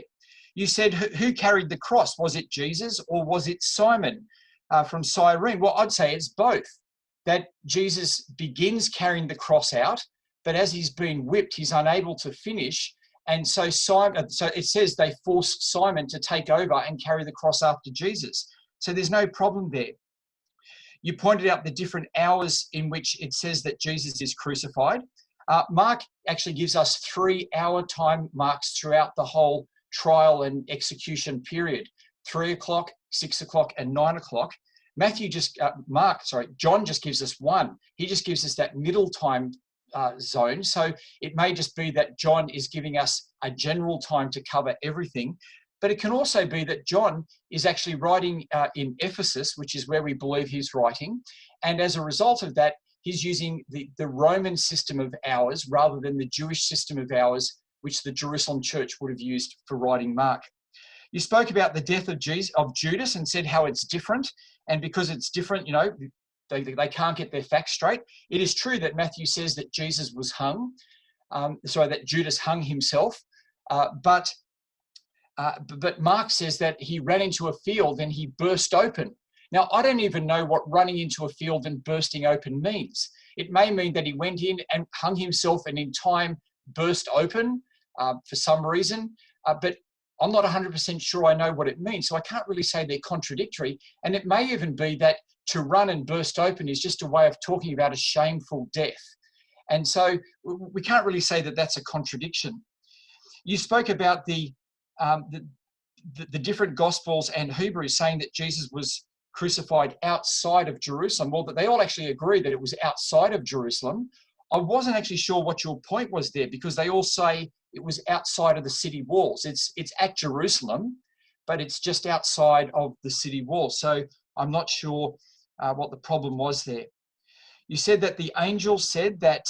You said, who carried the cross? Was it Jesus or was it Simon from Cyrene? Well, I'd say it's both. That Jesus begins carrying the cross out, but as he's been whipped, he's unable to finish. And so it says they forced Simon to take over and carry the cross after Jesus. So there's no problem there. You pointed out the different hours in which it says that Jesus is crucified. Mark actually gives us 3-hour time marks throughout the whole trial and execution period: 3 o'clock, 6 o'clock, and 9 o'clock. John just gives us one. He just gives us that middle time zone. So it may just be that John is giving us a general time to cover everything. But it can also be that John is actually writing in Ephesus, which is where we believe he's writing. And as a result of that, he's using the Roman system of hours rather than the Jewish system of hours, which the Jerusalem church would have used for writing Mark. You spoke about the death of Judas and said how it's different. And because it's different, they can't get their facts straight. It is true that Matthew says that Jesus was hung, that Judas hung himself. But Mark says that he ran into a field and he burst open. Now, I don't even know what running into a field and bursting open means. It may mean that he went in and hung himself and in time burst open for some reason, but I'm not 100% sure I know what it means, so I can't really say they're contradictory. And it may even be that to run and burst open is just a way of talking about a shameful death. And so we can't really say that that's a contradiction. You spoke about the different Gospels and Hebrews saying that Jesus was crucified outside of Jerusalem. Well, they all actually agree that it was outside of Jerusalem. I wasn't actually sure what your point was there, because they all say it was outside of the city walls. It's at Jerusalem, but it's just outside of the city walls. So I'm not sure what the problem was there. You said that the angel said that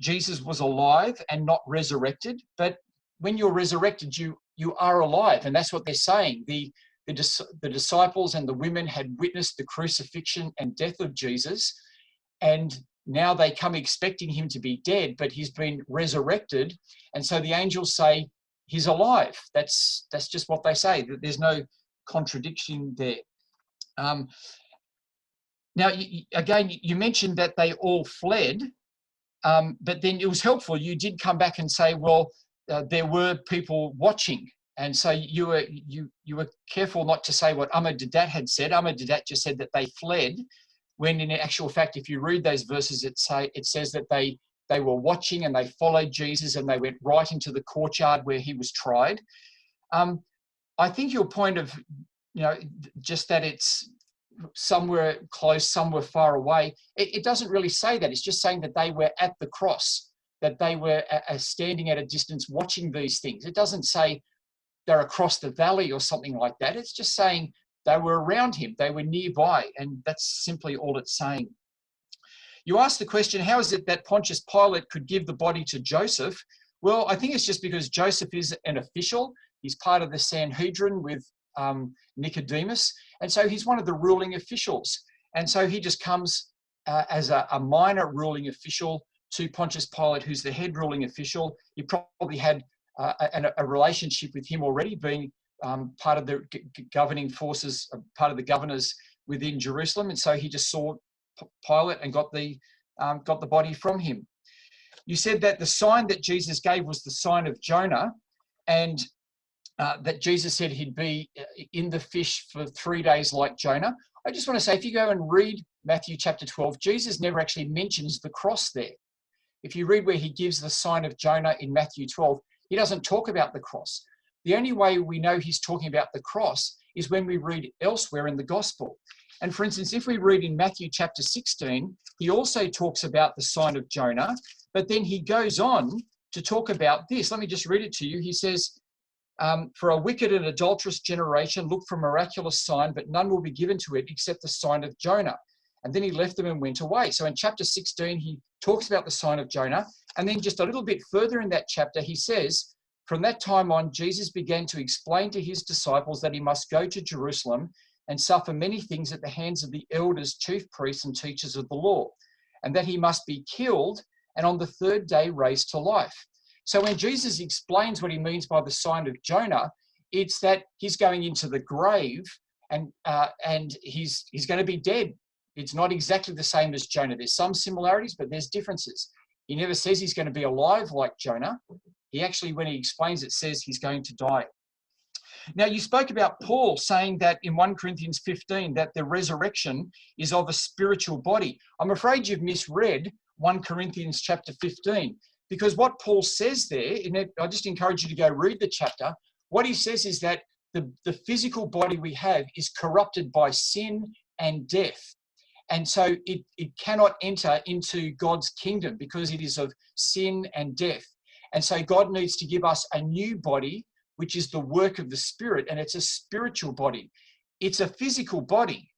Jesus was alive and not resurrected, but when you're resurrected, you are alive, and that's what they're saying. The disciples and the women had witnessed the crucifixion and death of Jesus, and now they come expecting him to be dead, but he's been resurrected. And so the angels say he's alive. That's just what they say. There's no contradiction there. Now, you mentioned that they all fled, but then it was helpful. You did come back and say, well, there were people watching. And so you were careful not to say what Dadat had said. Dadat just said that they fled, when in actual fact, if you read those verses, it says that they were watching and they followed Jesus and they went right into the courtyard where he was tried. I think your point of, just that it's somewhere close, somewhere far away, it doesn't really say that. It's just saying that they were at the cross, that they were standing at a distance watching these things. It doesn't say they're across the valley or something like that. It's just saying they were around him, they were nearby, and that's simply all it's saying. You asked the question, how is it that Pontius Pilate could give the body to Joseph? Well, I think it's just because Joseph is an official. He's part of the Sanhedrin with Nicodemus, and so he's one of the ruling officials. And so he just comes as a minor ruling official to Pontius Pilate, who's the head ruling official. He probably had a relationship with him already, being part of the governing forces, part of the governors within Jerusalem, and so he just saw Pilate and got the body from him. You said that the sign that Jesus gave was the sign of Jonah, and that Jesus said he'd be in the fish for 3 days like Jonah. I just want to say, if you go and read Matthew chapter 12, Jesus never actually mentions the cross there. If you read where he gives the sign of Jonah in Matthew 12, he doesn't talk about the cross. The only way we know he's talking about the cross is when we read elsewhere in the gospel. And for instance, if we read in Matthew chapter 16, he also talks about the sign of Jonah, but then he goes on to talk about this. Let me just read it to you. He says, for a wicked and adulterous generation look for a miraculous sign, but none will be given to it except the sign of Jonah. And then he left them and went away. So in chapter 16, he talks about the sign of Jonah. And then just a little bit further in that chapter, he says, from that time on, Jesus began to explain to his disciples that he must go to Jerusalem and suffer many things at the hands of the elders, chief priests, and teachers of the law, and that he must be killed and on the third day raised to life. So when Jesus explains what he means by the sign of Jonah, it's that he's going into the grave and he's going to be dead. It's not exactly the same as Jonah. There's some similarities, but there's differences. He never says he's going to be alive like Jonah. He actually, when he explains it, says he's going to die. Now, you spoke about Paul saying that in 1 Corinthians 15, that the resurrection is of a spiritual body. I'm afraid you've misread 1 Corinthians chapter 15, because what Paul says there, and I just encourage you to go read the chapter, what he says is that the physical body we have is corrupted by sin and death. And so it cannot enter into God's kingdom because it is of sin and death. And so God needs to give us a new body, which is the work of the Spirit, and it's a spiritual body. It's a physical body.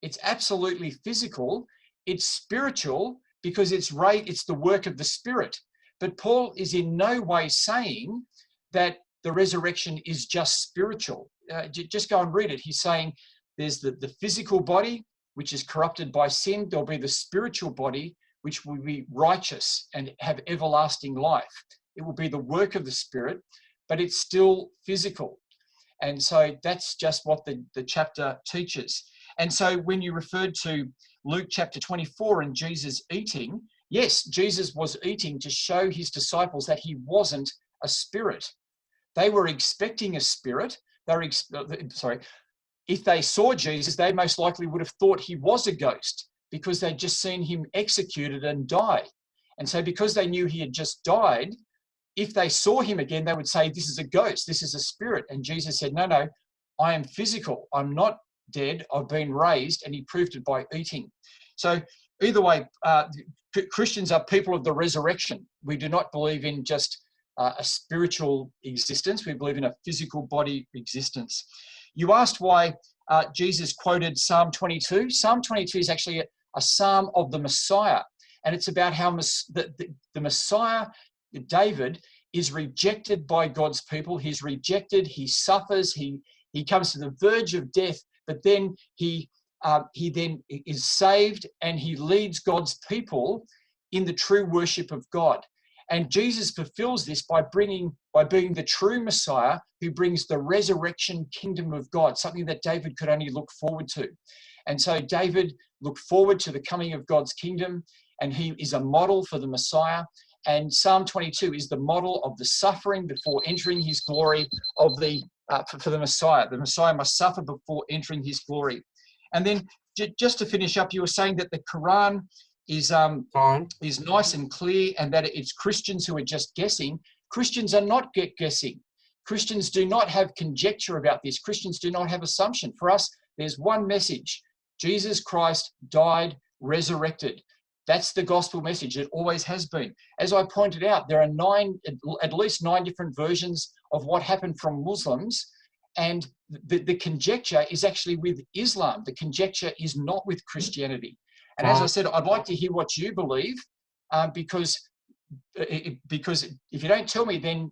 It's absolutely physical. It's spiritual because it's the work of the Spirit. But Paul is in no way saying that the resurrection is just spiritual. Just go and read it. He's saying there's the physical body, which is corrupted by sin. There'll be the spiritual body, which will be righteous and have everlasting life. It will be the work of the Spirit, but it's still physical. And so that's just what the chapter teaches. And so when you referred to Luke chapter 24 and Jesus eating, yes, Jesus was eating to show his disciples that he wasn't a spirit. They were expecting a spirit. If they saw Jesus, they most likely would have thought he was a ghost because they'd just seen him executed and die. And so because they knew he had just died, if they saw him again, they would say, this is a ghost, this is a spirit. And Jesus said, no, I am physical. I'm not dead. I've been raised. And he proved it by eating. So either way, Christians are people of the resurrection. We do not believe in just a spiritual existence. We believe in a physical body existence. You asked why Jesus quoted Psalm 22. Psalm 22 is actually a psalm of the Messiah. And it's about how the Messiah, David, is rejected by God's people. He's rejected. He suffers. He comes to the verge of death, but then he then is saved and he leads God's people in the true worship of God. And Jesus fulfills this by being the true Messiah who brings the resurrection kingdom of God, something that David could only look forward to. And so David looked forward to the coming of God's kingdom, and he is a model for the Messiah. And Psalm 22 is the model of the suffering before entering his glory for the Messiah. The Messiah must suffer before entering his glory. And then just to finish up, you were saying that the Quran is nice and clear, and that it's Christians who are just guessing. Christians are not guessing. Christians do not have conjecture about this. Christians do not have assumption. For us, there's one message. Jesus Christ died, resurrected. That's the gospel message. It always has been. As I pointed out, there are at least nine different versions of what happened from Muslims, and the conjecture is actually with Islam. The conjecture is not with Christianity. And as I said, I'd like to hear what you believe, because if you don't tell me, then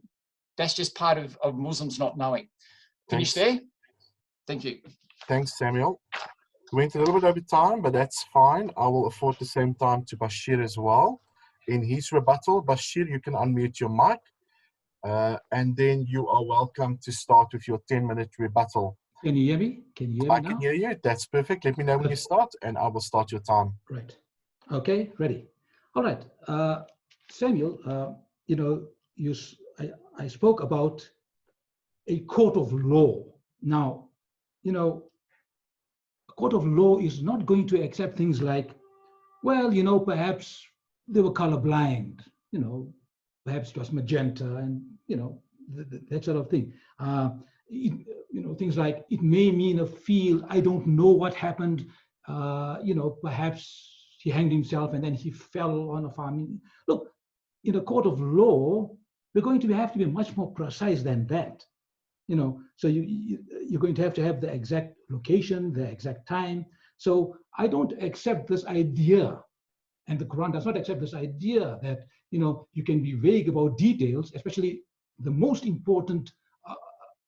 that's just part of Muslims not knowing. Finish there? Thank you. Thanks, Samuel. We went a little bit over time, but that's fine. I will afford the same time to Bashir as well in his rebuttal. Bashir, you can unmute your mic, and then you are welcome to start with your 10-minute rebuttal. Can you hear me? I can hear you. That's perfect. Let me know when you start, and I will start your time. Right. Okay, ready. All right. Samuel, I spoke about a court of law. Now, a court of law is not going to accept things like, well, perhaps they were colorblind, perhaps it was magenta, and, that sort of thing. Things like it may mean a field. I don't know what happened. Perhaps he hanged himself and then he fell on a farm. Look, in a court of law, we're going to have to be much more precise than that. So you're going to have the exact location, the exact time. So I don't accept this idea, and the Quran does not accept this idea that you can be vague about details, especially the most important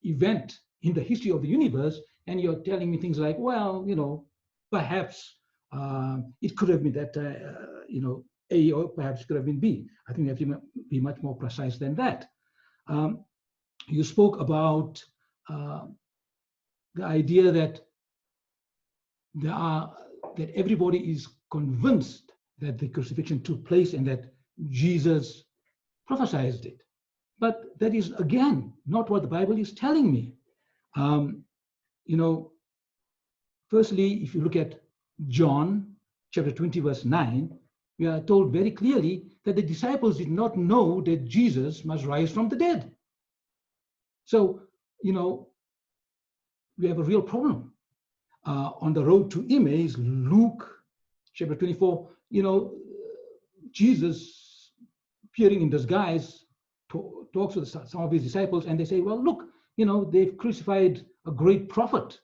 event in the history of the universe, and you're telling me things like, well, perhaps It could have been that, A, or perhaps it could have been B. I think we have to be much more precise than that. You spoke about the idea that that everybody is convinced that the crucifixion took place and that Jesus prophesied it. But that is, again, not what the Bible is telling me. Firstly, if you look at John chapter 20, verse 9, we are told very clearly that the disciples did not know that Jesus must rise from the dead. So, we have a real problem. On the road to Emmaus, Luke chapter 24, Jesus, appearing in disguise, talks with some of his disciples, and they say, well, look, they've crucified a great prophet,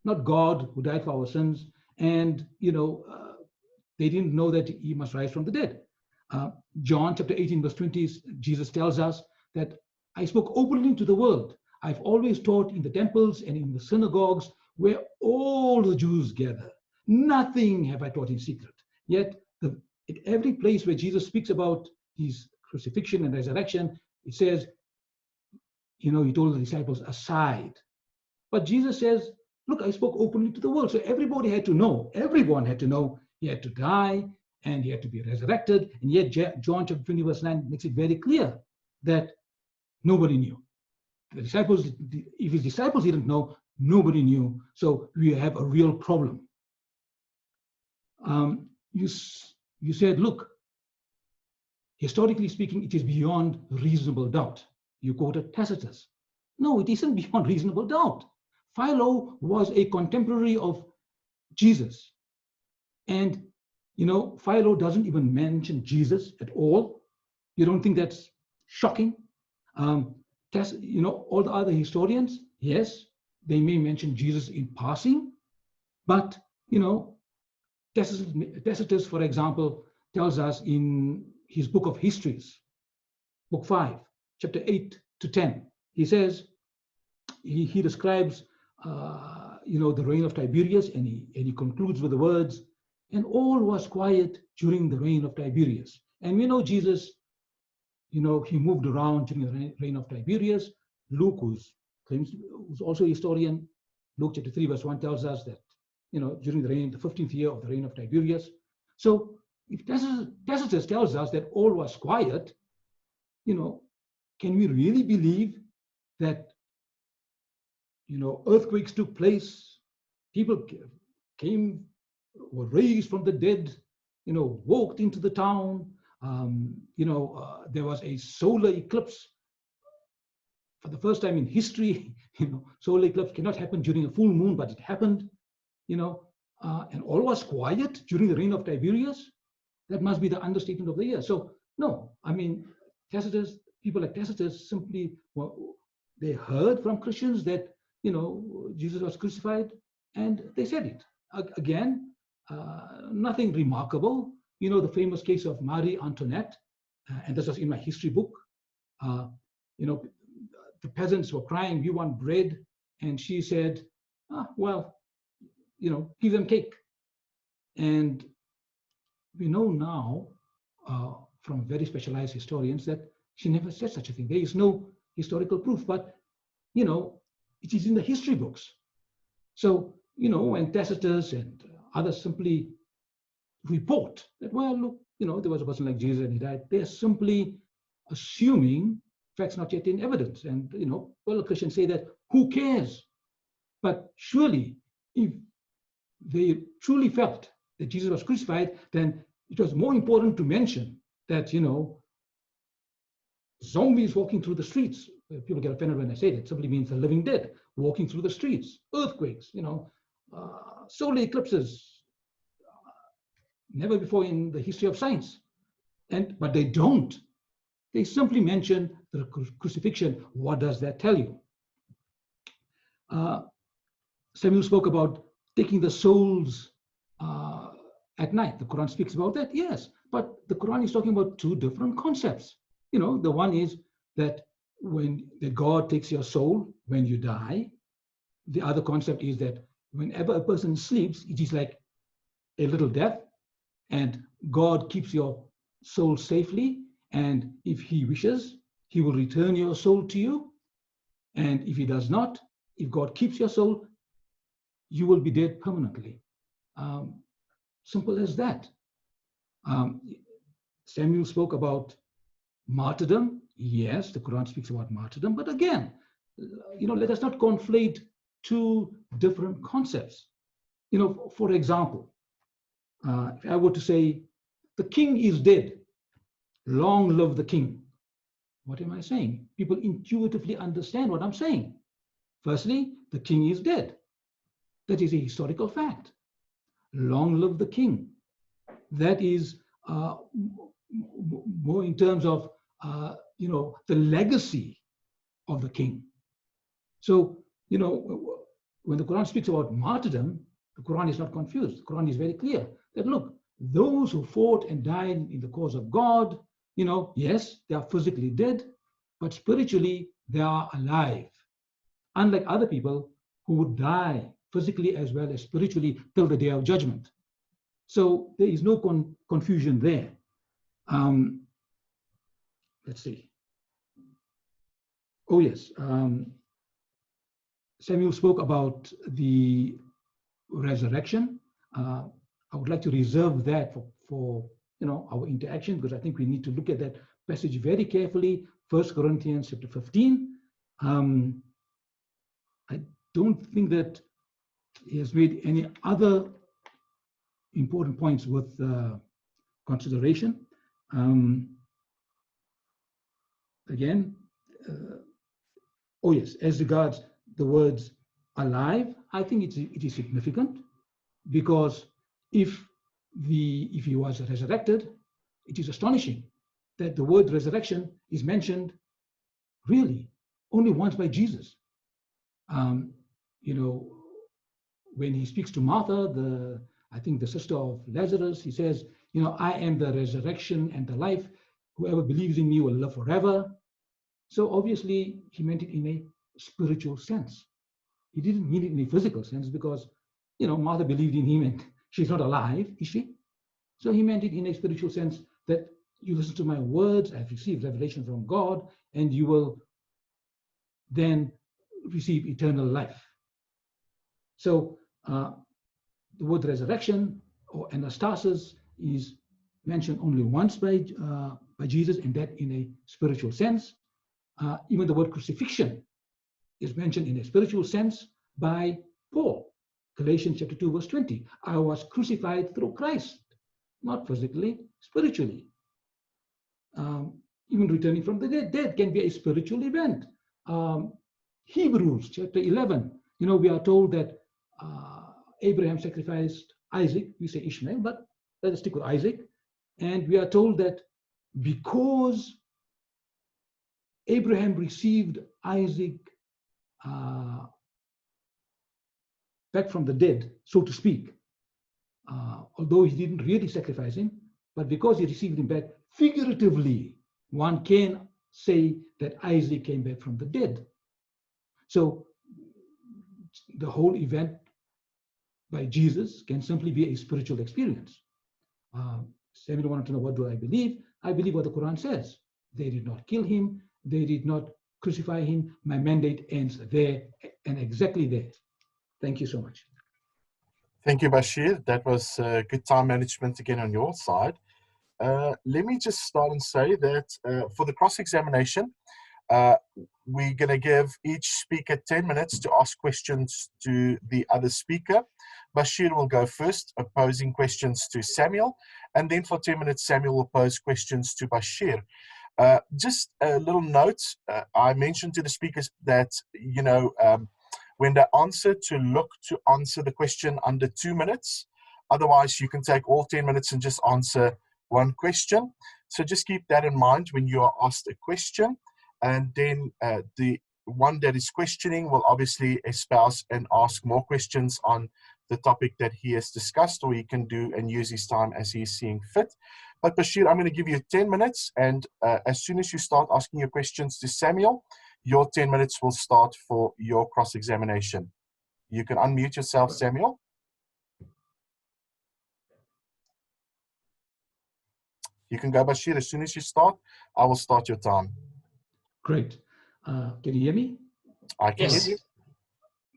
not God who died for our sins, and, they didn't know that he must rise from the dead. John chapter 18, verse 20, Jesus tells us that I spoke openly to the world. I've always taught in the temples and in the synagogues where all the Jews gather. Nothing have I taught in secret. Yet, at every place where Jesus speaks about his crucifixion and resurrection, it says, he told the disciples aside. But Jesus says, look, I spoke openly to the world. So everybody had to know, everyone had to know he had to die and he had to be resurrected. And yet John chapter 20, verse 9 makes it very clear that nobody knew. The disciples, if his disciples didn't know, nobody knew. So we have a real problem. You said, look, historically speaking, it is beyond reasonable doubt. You quoted Tacitus. No, it isn't beyond reasonable doubt. Philo was a contemporary of Jesus. And, Philo doesn't even mention Jesus at all. You don't think that's shocking? All the other historians, yes, they may mention Jesus in passing, but, Tacitus, for example, tells us in his book of histories, book 5, chapter 8 to 10, he says, he describes, the reign of Tiberius, and he concludes with the words, and all was quiet during the reign of Tiberius. And we know Jesus, he moved around during the reign of Tiberius. Luke, who's also a historian, Luke chapter 3, verse 1 tells us that, during the 15th year of the reign of Tiberius. So if Tacitus tells us that all was quiet, can we really believe that, earthquakes took place, people were raised from the dead, walked into the town, there was a solar eclipse. For the first time in history, solar eclipse cannot happen during a full moon, but it happened, and all was quiet during the reign of Tiberius. That must be the understatement of the year. So, no, Tacitus, people like Tacitus simply, they heard from Christians that, Jesus was crucified, and they said it. Again, nothing remarkable. The famous case of Marie Antoinette, and this was in my history book. The peasants were crying, we want bread. And she said, give them cake. And we know now from very specialized historians that she never said such a thing. There is no historical proof, but, it is in the history books. So, when Tacitus and others simply report that, well, look, there was a person like Jesus and he died, they're simply assuming facts not yet in evidence. And, Christians say that, who cares? But surely, if they truly felt that Jesus was crucified, then it was more important to mention that, zombies walking through the streets. People get offended when I say that. It simply means the living dead walking through the streets, earthquakes, solar eclipses, never before in the history of science. But they don't. They simply mention the crucifixion. What does that tell you? Samuel spoke about taking the souls at night. The Quran speaks about that, yes. But the Quran is talking about two different concepts. The one is that that God takes your soul when you die. The other concept is that whenever a person sleeps, it is like a little death, and God keeps your soul safely, and if he wishes, he will return your soul to you. And if he does not, if God keeps your soul, you will be dead permanently. Simple as that. Samuel spoke about martyrdom. Yes, the Quran speaks about martyrdom, but again, let us not conflate two different concepts. For example, if I were to say, the king is dead, long live the king. What am I saying? People intuitively understand what I'm saying. Firstly, the king is dead. That is a historical fact. Long live the king. That is more in terms of the legacy of the king. So when the Quran speaks about martyrdom, the Quran is not confused. The Quran is very clear that, look, those who fought and died in the cause of God, yes, they are physically dead, but spiritually they are alive. Unlike other people who would die physically as well as spiritually till the day of judgment. So there is no confusion there. Let's see. Oh, yes. Samuel spoke about the resurrection. I would like to reserve that for our interaction, because I think we need to look at that passage very carefully. 1 Corinthians chapter 15. I don't think that he has made any other important points with consideration. Again, oh yes, as regards the words alive, I think it is significant, because if he was resurrected, it is astonishing that the word resurrection is mentioned really only once by Jesus. When he speaks to Martha, I think the sister of Lazarus, he says, I am the resurrection and the life. Whoever believes in me will live forever. So obviously he meant it in a spiritual sense. He didn't mean it in a physical sense, because, Martha believed in him and she's not alive, is she? So he meant it in a spiritual sense, that you listen to my words, I've received revelation from God, and you will then receive eternal life. So the word resurrection or anastasis is mentioned only once by Jesus, and that in a spiritual sense. Even the word crucifixion is mentioned in a spiritual sense by Paul. Galatians chapter 2, verse 20. I was crucified through Christ, not physically, spiritually. Even returning from the dead can be a spiritual event. Hebrews chapter 11, we are told that Abraham sacrificed Isaac. We say Ishmael, but let us stick with Isaac. And we are told that because Abraham received Isaac back from the dead, so to speak, although he didn't really sacrifice him, but because he received him back figuratively, one can say that Isaac came back from the dead. So the whole event by Jesus can simply be a spiritual experience. Samuel wanted to know, what do I believe? I believe what the Quran says. They did not kill him. They did not crucify him. My mandate ends there and exactly there. Thank you so much. Thank you, Bashir. That was good time management again on your side. Let me just start and say that for the cross-examination, we're going to give each speaker 10 minutes to ask questions to the other speaker. Bashir will go first, posing questions to Samuel, and then for 10 minutes, Samuel will pose questions to Bashir. Just a little note, I mentioned to the speakers that, when they answer, to look to answer the question under 2 minutes. Otherwise, you can take all 10 minutes and just answer one question. So just keep that in mind when you are asked a question. And then the one that is questioning will obviously espouse and ask more questions on the topic that he has discussed, or he can do and use his time as he's seeing fit. But Bashir, I'm going to give you 10 minutes. And as soon as you start asking your questions to Samuel, your 10 minutes will start for your cross-examination. You can unmute yourself, Samuel. You can go, Bashir. As soon as you start, I will start your time. Great. Can you hear me? I can Yes. hear you.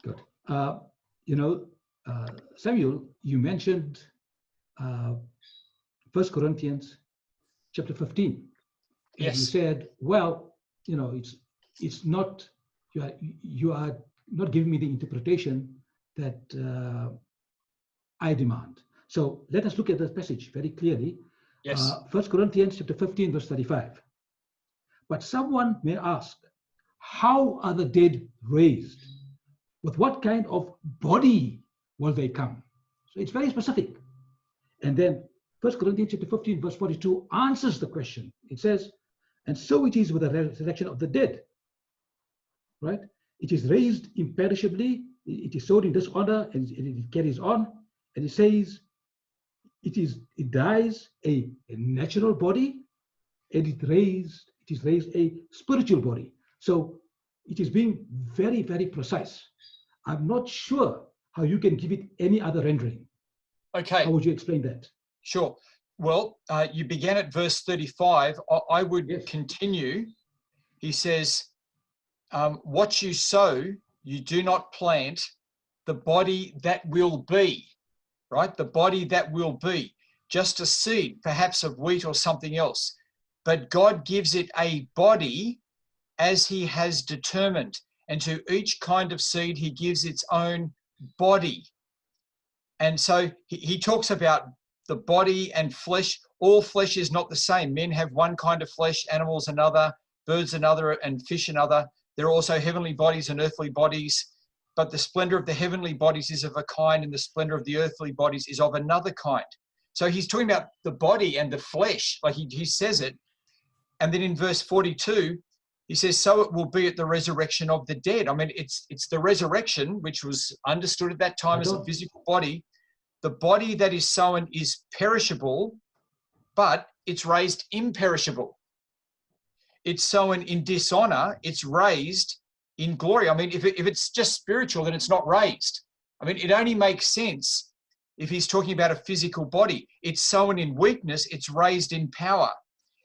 Good. Samuel, you mentioned 1 Corinthians chapter 15. And Yes. you said, well, it's not, you are not giving me the interpretation that I demand. So let us look at this passage very clearly. Yes. 1 Corinthians chapter 15, verse 35. But someone may ask, how are the dead raised? With what kind of body will they come? So it's very specific. And then 1 Corinthians chapter 15, verse 42 answers the question. It says, and so it is with the resurrection of the dead, right? It is raised imperishably, it is sown in dishonor, and it carries on. And it says, it dies a natural body, and it is raised a spiritual body. So it is being very, very precise. I'm not sure how you can give it any other rendering. Okay. How would you explain that? Sure. Well, you began at verse 35. I would Yes. continue. He says, what you sow, you do not plant, the body that will be, right? The body that will be, just a seed, perhaps of wheat or something else. But God gives it a body as he has determined. And to each kind of seed, he gives its own body. And so he talks about the body and flesh. All flesh is not the same. Men have one kind of flesh, animals another, birds another, and fish another. There are also heavenly bodies and earthly bodies. But the splendor of the heavenly bodies is of a kind, and the splendor of the earthly bodies is of another kind. So he's talking about the body and the flesh, like he says it. And then in verse 42, he says, so it will be at the resurrection of the dead. I mean, it's the resurrection, which was understood at that time as a physical body. The body that is sown is perishable, but it's raised imperishable. It's sown in dishonor, it's raised in glory. I mean, if it's just spiritual, then it's not raised. I mean, it only makes sense if he's talking about a physical body. It's sown in weakness, it's raised in power.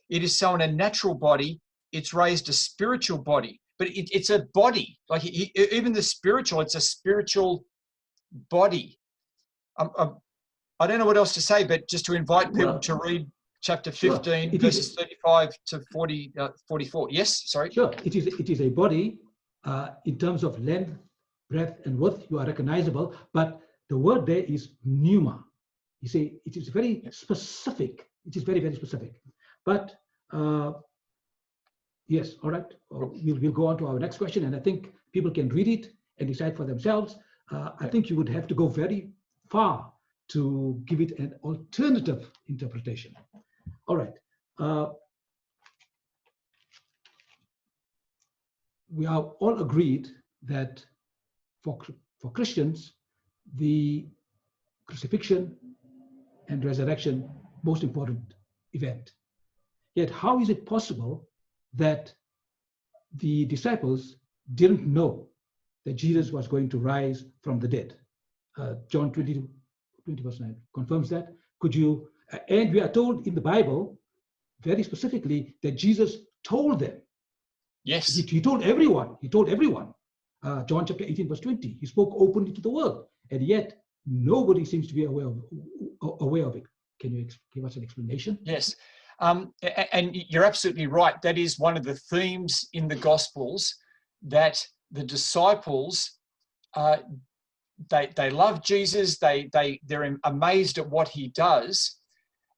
It is sown a natural body, it's raised a spiritual body. But it's a body. Like even the spiritual, it's a spiritual body. I don't know what else to say, but just to invite people to read chapter 15, sure. verses 35 to 44. Yes, sorry. Sure, it is a body in terms of length, breadth, and width. You are recognizable, but the word there is pneuma. You see, it is very specific. It is very, very specific. But yes, all right. We'll go on to our next question, and I think people can read it and decide for themselves. I think you would have to go very far to give it an alternative interpretation. All right. We are all agreed that for Christians, the crucifixion and resurrection, most important event. Yet how is it possible that the disciples didn't know that Jesus was going to rise from the dead? John 20 verse 9 confirms that. Could you, and we are told in the Bible very specifically that Jesus told them. Yes. He told everyone. He told everyone. John chapter 18 verse 20. He spoke openly to the world, and yet nobody seems to be aware of it. Can you give us an explanation? Yes. And you're absolutely right. That is one of the themes in the Gospels, that the disciples, they love Jesus. They're amazed at what he does,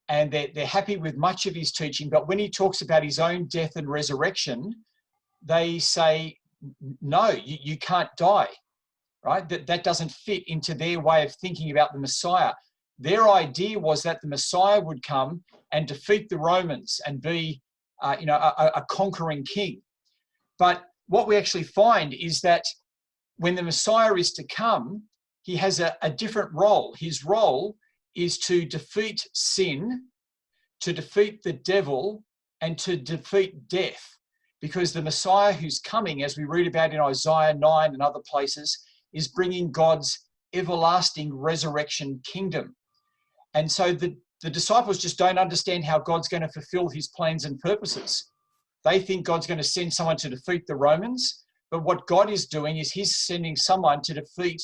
and they're happy with much of his teaching. But when he talks about his own death and resurrection, they say, no, you can't die, right? That doesn't fit into their way of thinking about the Messiah. Their idea was that the Messiah would come and defeat the Romans and be, a conquering king. But what we actually find is that when the Messiah is to come, he has a different role. His role is to defeat sin, to defeat the devil, and to defeat death. Because the Messiah who's coming, as we read about in Isaiah 9 and other places, is bringing God's everlasting resurrection kingdom. And so the the disciples just don't understand how God's going to fulfill his plans and purposes. They think God's going to send someone to defeat the Romans, but what God is doing is he's sending someone to defeat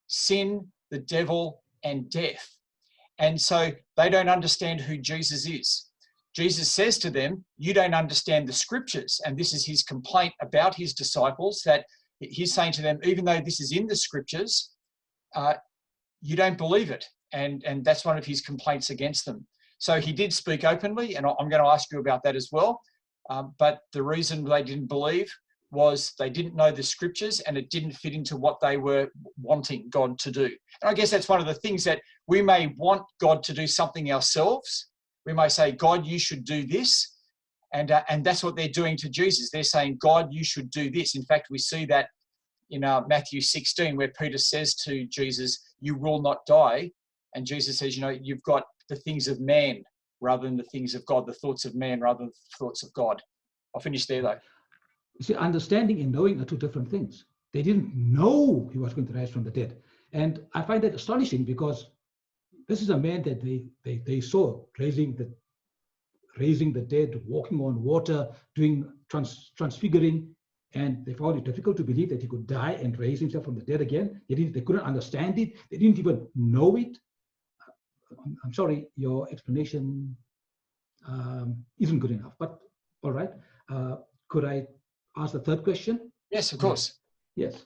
sin, the devil, and death. And so they don't understand who Jesus is. Jesus says to them, you don't understand the scriptures. And this is his complaint about his disciples, that he's saying to them, even though this is in the scriptures, you don't believe it. And that's one of his complaints against them. So he did speak openly, and I'm going to ask you about that as well. But the reason they didn't believe was they didn't know the scriptures, and it didn't fit into what they were wanting God to do. And I guess that's one of the things, that we may want God to do something ourselves. We may say, God, you should do this. And that's what they're doing to Jesus. They're saying, God, you should do this. In fact, we see that in Matthew 16, where Peter says to Jesus, you will not die. And Jesus says, you've got the things of man rather than the things of God, the thoughts of man rather than the thoughts of God. I'll finish there, though. You see, understanding and knowing are two different things. They didn't know he was going to rise from the dead. And I find that astonishing, because this is a man that they saw raising the dead, walking on water, doing transfiguring, and they found it difficult to believe that he could die and raise himself from the dead again. They couldn't understand it. They didn't even know it. I'm sorry, your explanation isn't good enough, but all right. Could I ask the third question? Yes, of course. Yes.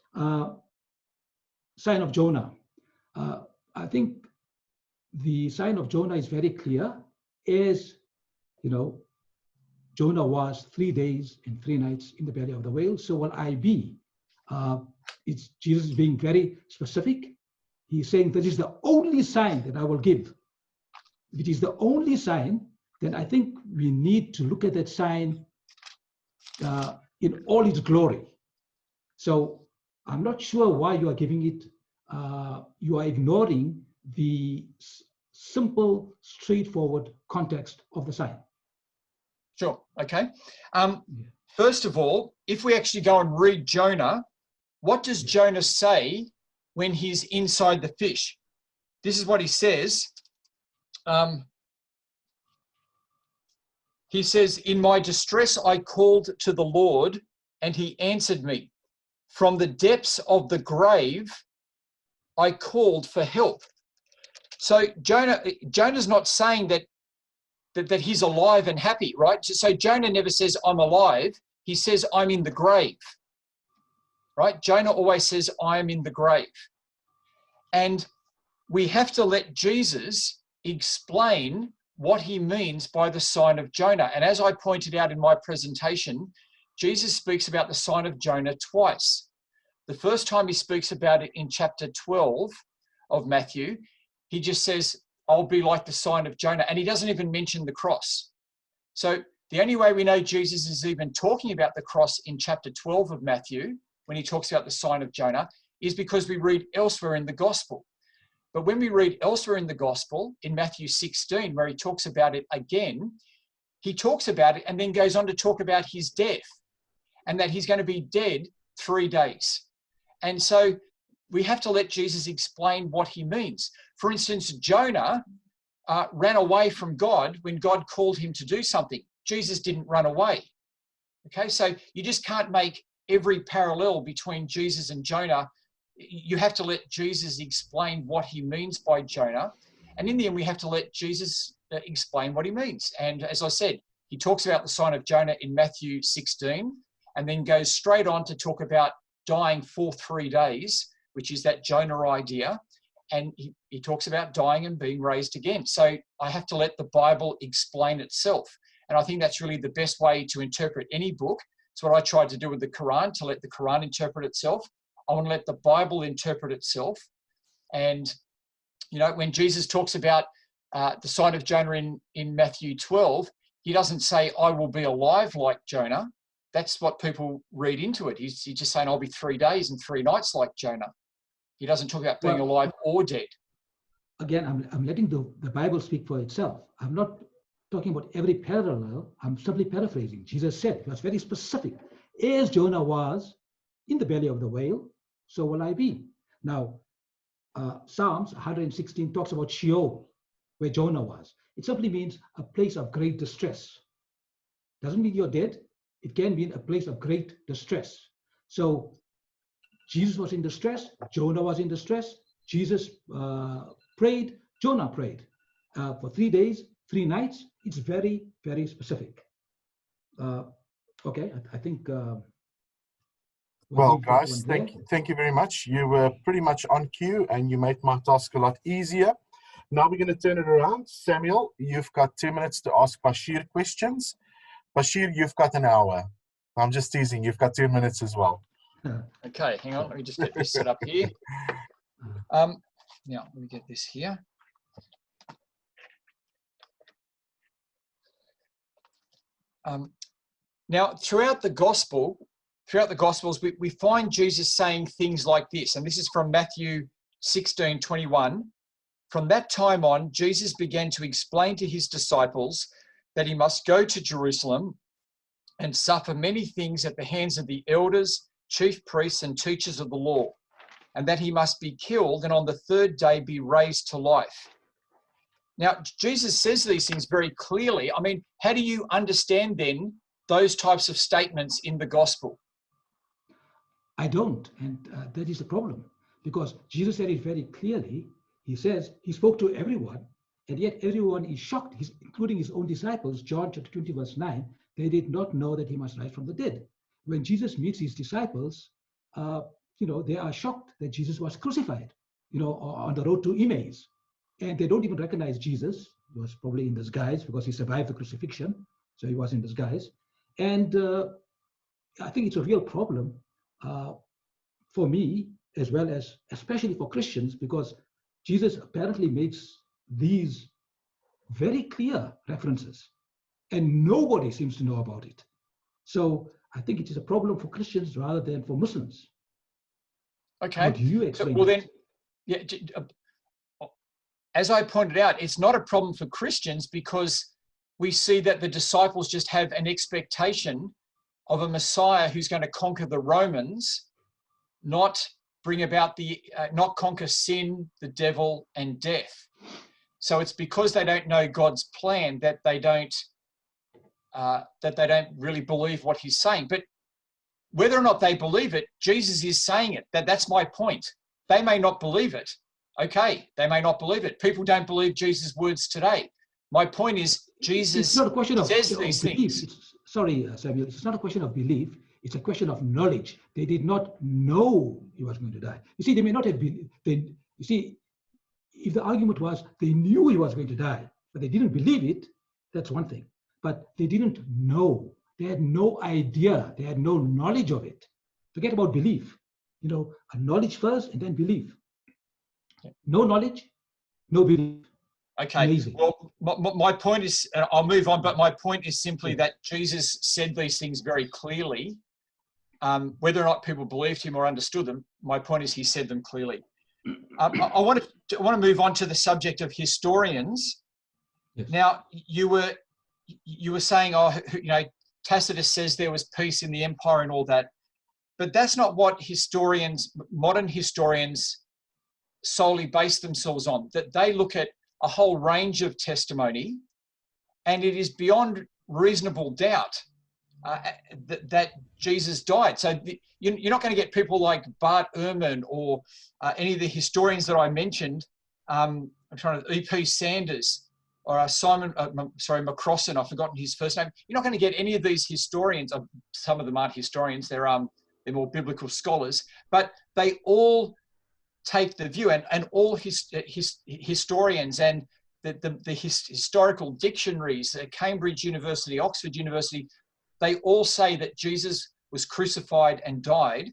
Sign of Jonah. I think the sign of Jonah is very clear. As Jonah was 3 days and 3 nights in the belly of the whale, so will I be. It's Jesus being very specific. He's saying that is the only sign that I will give. If it is the only sign, then I think we need to look at that sign in all its glory. So I'm not sure why you are giving it. You are ignoring the simple, straightforward context of the sign. Sure. Okay. First of all, if we actually go and read Jonah, what does Jonah say when he's inside the fish? This is what he says. He says, in my distress, I called to the Lord, and he answered me. From the depths of the grave, I called for help. So Jonah's not saying that he's alive and happy, right? So Jonah never says, I'm alive. He says, I'm in the grave, right? Jonah always says, I am in the grave. And we have to let Jesus explain what he means by the sign of Jonah. And as I pointed out in my presentation, Jesus speaks about the sign of Jonah twice. The first time he speaks about it in chapter 12 of Matthew, he just says, I'll be like the sign of Jonah. And he doesn't even mention the cross. So the only way we know Jesus is even talking about the cross in chapter 12 of Matthew, when he talks about the sign of Jonah, is because we read elsewhere in the gospel. But when we read elsewhere in the gospel, in Matthew 16, where he talks about it again, he talks about it and then goes on to talk about his death, and that he's going to be dead 3 days. And so we have to let Jesus explain what he means. For instance, Jonah ran away from God when God called him to do something. Jesus didn't run away. Okay, so you just can't make every parallel between Jesus and Jonah. You have to let Jesus explain what he means by Jonah. And in the end, we have to let Jesus explain what he means. And as I said, he talks about the sign of Jonah in Matthew 16, and then goes straight on to talk about dying for 3 days, which is that Jonah idea. And he talks about dying and being raised again. So I have to let the Bible explain itself. And I think that's really the best way to interpret any book. It's what I tried to do with the Quran, to let the Quran interpret itself. I want to let the Bible interpret itself. And, when Jesus talks about the sign of Jonah in Matthew 12, he doesn't say, I will be alive like Jonah. That's what people read into it. He's just saying, I'll be 3 days and 3 nights like Jonah. He doesn't talk about being alive or dead. Again, I'm letting the Bible speak for itself. I'm not talking about every parallel. I'm simply paraphrasing. Jesus said, he was very specific. As Jonah was in the belly of the whale, so will I be. Now, Psalms 116 talks about Sheol, where Jonah was. It simply means a place of great distress. Doesn't mean you're dead. It can mean a place of great distress. So Jesus was in distress. Jonah was in distress. Jesus prayed. Jonah prayed for 3 days, 3 nights. It's very, very specific. Okay, I think. Well, guys, thank you very much. You were pretty much on cue, and you made my task a lot easier. Now we're going to turn it around. Samuel, you've got 2 minutes to ask Bashir questions. Bashir, you've got an hour. I'm just teasing. You've got 2 minutes as well. Okay, hang on. Let me just get this set up here. Now, let me get this here. Now, throughout the Gospels, we find Jesus saying things like this, and this is from Matthew 16:21. From that time on, Jesus began to explain to his disciples that he must go to Jerusalem and suffer many things at the hands of the elders, chief priests, and teachers of the law, and that he must be killed and on the 3rd day be raised to life. Now, Jesus says these things very clearly. I mean, how do you understand then those types of statements in the gospel? I don't, and that is the problem, because Jesus said it very clearly. He says he spoke to everyone, and yet everyone is shocked, including his own disciples. John chapter 20, verse 9, they did not know that he must rise from the dead. When Jesus meets his disciples, they are shocked that Jesus was crucified, on the road to Emmaus. And they don't even recognize Jesus. He was probably in disguise because he survived the crucifixion. So he was in disguise. And I think it's a real problem for me, as well as especially for Christians, because Jesus apparently makes these very clear references and nobody seems to know about it. So I think it is a problem for Christians rather than for Muslims. Okay. How do you explain as I pointed out, it's not a problem for Christians because we see that the disciples just have an expectation of a Messiah who's going to conquer the Romans, not bring about not conquer sin, the devil, and death. So it's because they don't know God's plan that they don't really believe what he's saying. But whether or not they believe it, Jesus is saying it. That's my point. They may not believe it. Okay, they may not believe it. People don't believe Jesus' words today. My point is, Jesus it's not a question of says belief. things. Sorry, Samuel, it's not a question of belief. It's a question of knowledge. They did not know he was going to die. You see, they may not have been. You see, if the argument was they knew he was going to die, but they didn't believe it, that's one thing. But they didn't know. They had no idea. They had no knowledge of it. Forget about belief. A knowledge first and then belief. No knowledge, no belief. Okay. Amazing. Well, my point is, I'll move on, but my point is simply that Jesus said these things very clearly. Whether or not people believed him or understood them, my point is he said them clearly. I want to move on to the subject of historians. Yes. Now, you were saying, Tacitus says there was peace in the empire and all that, but that's not what modern historians solely base themselves on. That they look at a whole range of testimony, and it is beyond reasonable doubt that Jesus died. So you're not going to get people like Bart Ehrman or any of the historians that I mentioned. E.P. Sanders or McCrossan. I've forgotten his first name. You're not going to get any of these historians. Some of them aren't historians. They're more biblical scholars, but they all take the view, and all historians and the historical dictionaries, Cambridge University, Oxford University, they all say that Jesus was crucified and died.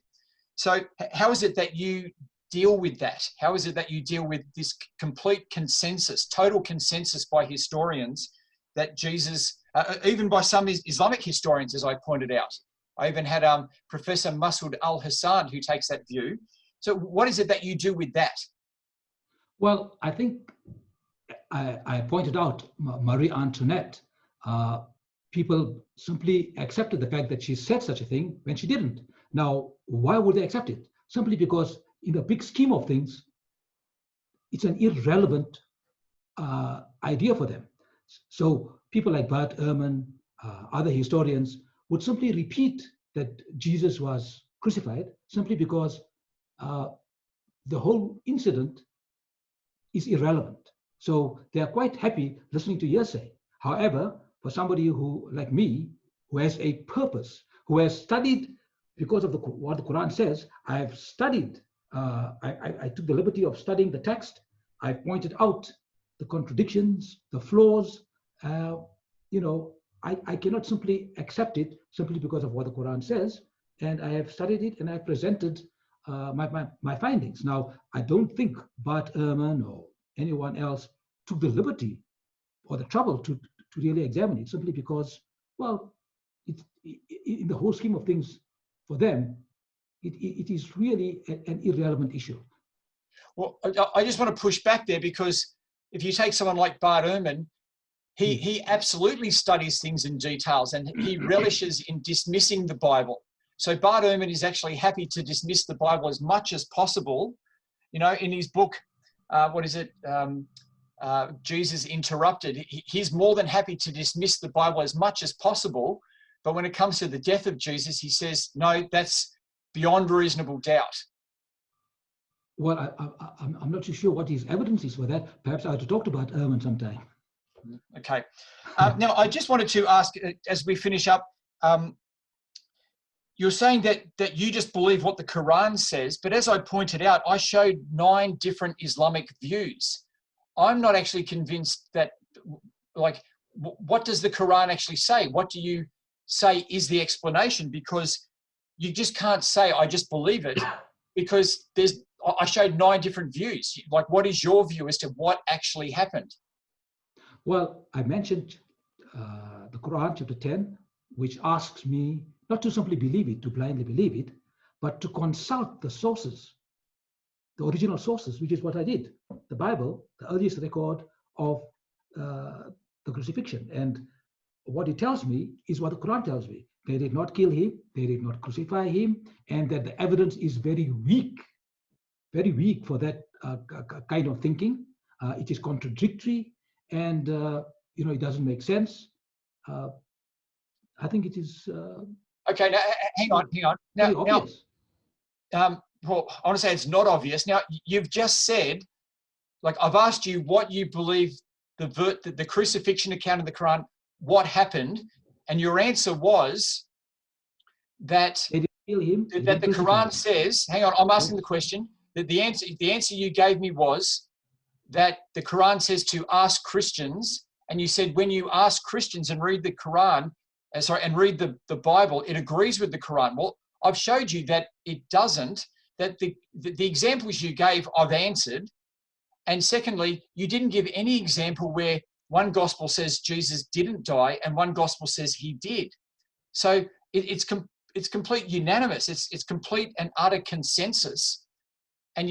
So how is it that you deal with that? How is it that you deal with this complete consensus, total consensus by historians that Jesus, even by some Islamic historians, as I pointed out? I even had Professor Masoud Al-Hassan who takes that view. So what is it that you do with that? Well, I think I pointed out Marie Antoinette. People simply accepted the fact that she said such a thing when she didn't. Now, why would they accept it? Simply because in the big scheme of things, it's an irrelevant idea for them. So people like Bart Ehrman, other historians, would simply repeat that Jesus was crucified simply because the whole incident is irrelevant. So they are quite happy listening to hearsay. However, for somebody who, like me, who has a purpose, who has studied, because of what the Quran says, I've studied, I took the liberty of studying the text. I pointed out the contradictions, the flaws. I cannot simply accept it simply because of what the Quran says. And I have studied it and I presented my findings. Now, I don't think Bart Ehrman or anyone else took the liberty or the trouble to really examine it simply because, well, in the whole scheme of things, for them, it is really an irrelevant issue. Well, I just want to push back there, because if you take someone like Bart Ehrman, he absolutely studies things in details and he relishes in dismissing the Bible. So Bart Ehrman is actually happy to dismiss the Bible as much as possible. You know, in his book, Jesus Interrupted, he's more than happy to dismiss the Bible as much as possible. But when it comes to the death of Jesus, he says, no, that's beyond reasonable doubt. Well, I'm not too sure what his evidence is for that. Perhaps I have to talk about Ehrman sometime. Okay. Now, I just wanted to ask, as we finish up, you're saying that you just believe what the Quran says, but as I pointed out, I showed 9 different Islamic views. I'm not actually convinced that, like, what does the Quran actually say? What do you say is the explanation? Because you just can't say, I just believe it, because I showed 9 different views. Like, what is your view as to what actually happened? Well, I mentioned the Quran, chapter 10, which asks me not to simply believe it, to blindly believe it, but to consult the sources, the original sources, which is what I did. The Bible, the earliest record of the crucifixion. And what it tells me is what the Quran tells me. They did not kill him, they did not crucify him, and that the evidence is very weak for that kind of thinking. It is contradictory, and it doesn't make sense. I think it is. Okay, now hang on. Very obvious. Well, I want to say it's not obvious. Now, you've just said, like, I've asked you what you believe the crucifixion account of the Quran, what happened, and your answer was that They didn't kill him, that the Quran says. Hang on, I'm asking the question. That the answer you gave me was that the Quran says to ask Christians, and you said when you ask Christians and read the Quran, and read the Bible, it agrees with the Quran. Well, I've showed you that it doesn't. That the examples you gave, I've answered. And secondly, you didn't give any example where one gospel says Jesus didn't die and one gospel says he did. So it's complete unanimous. It's complete and utter consensus. And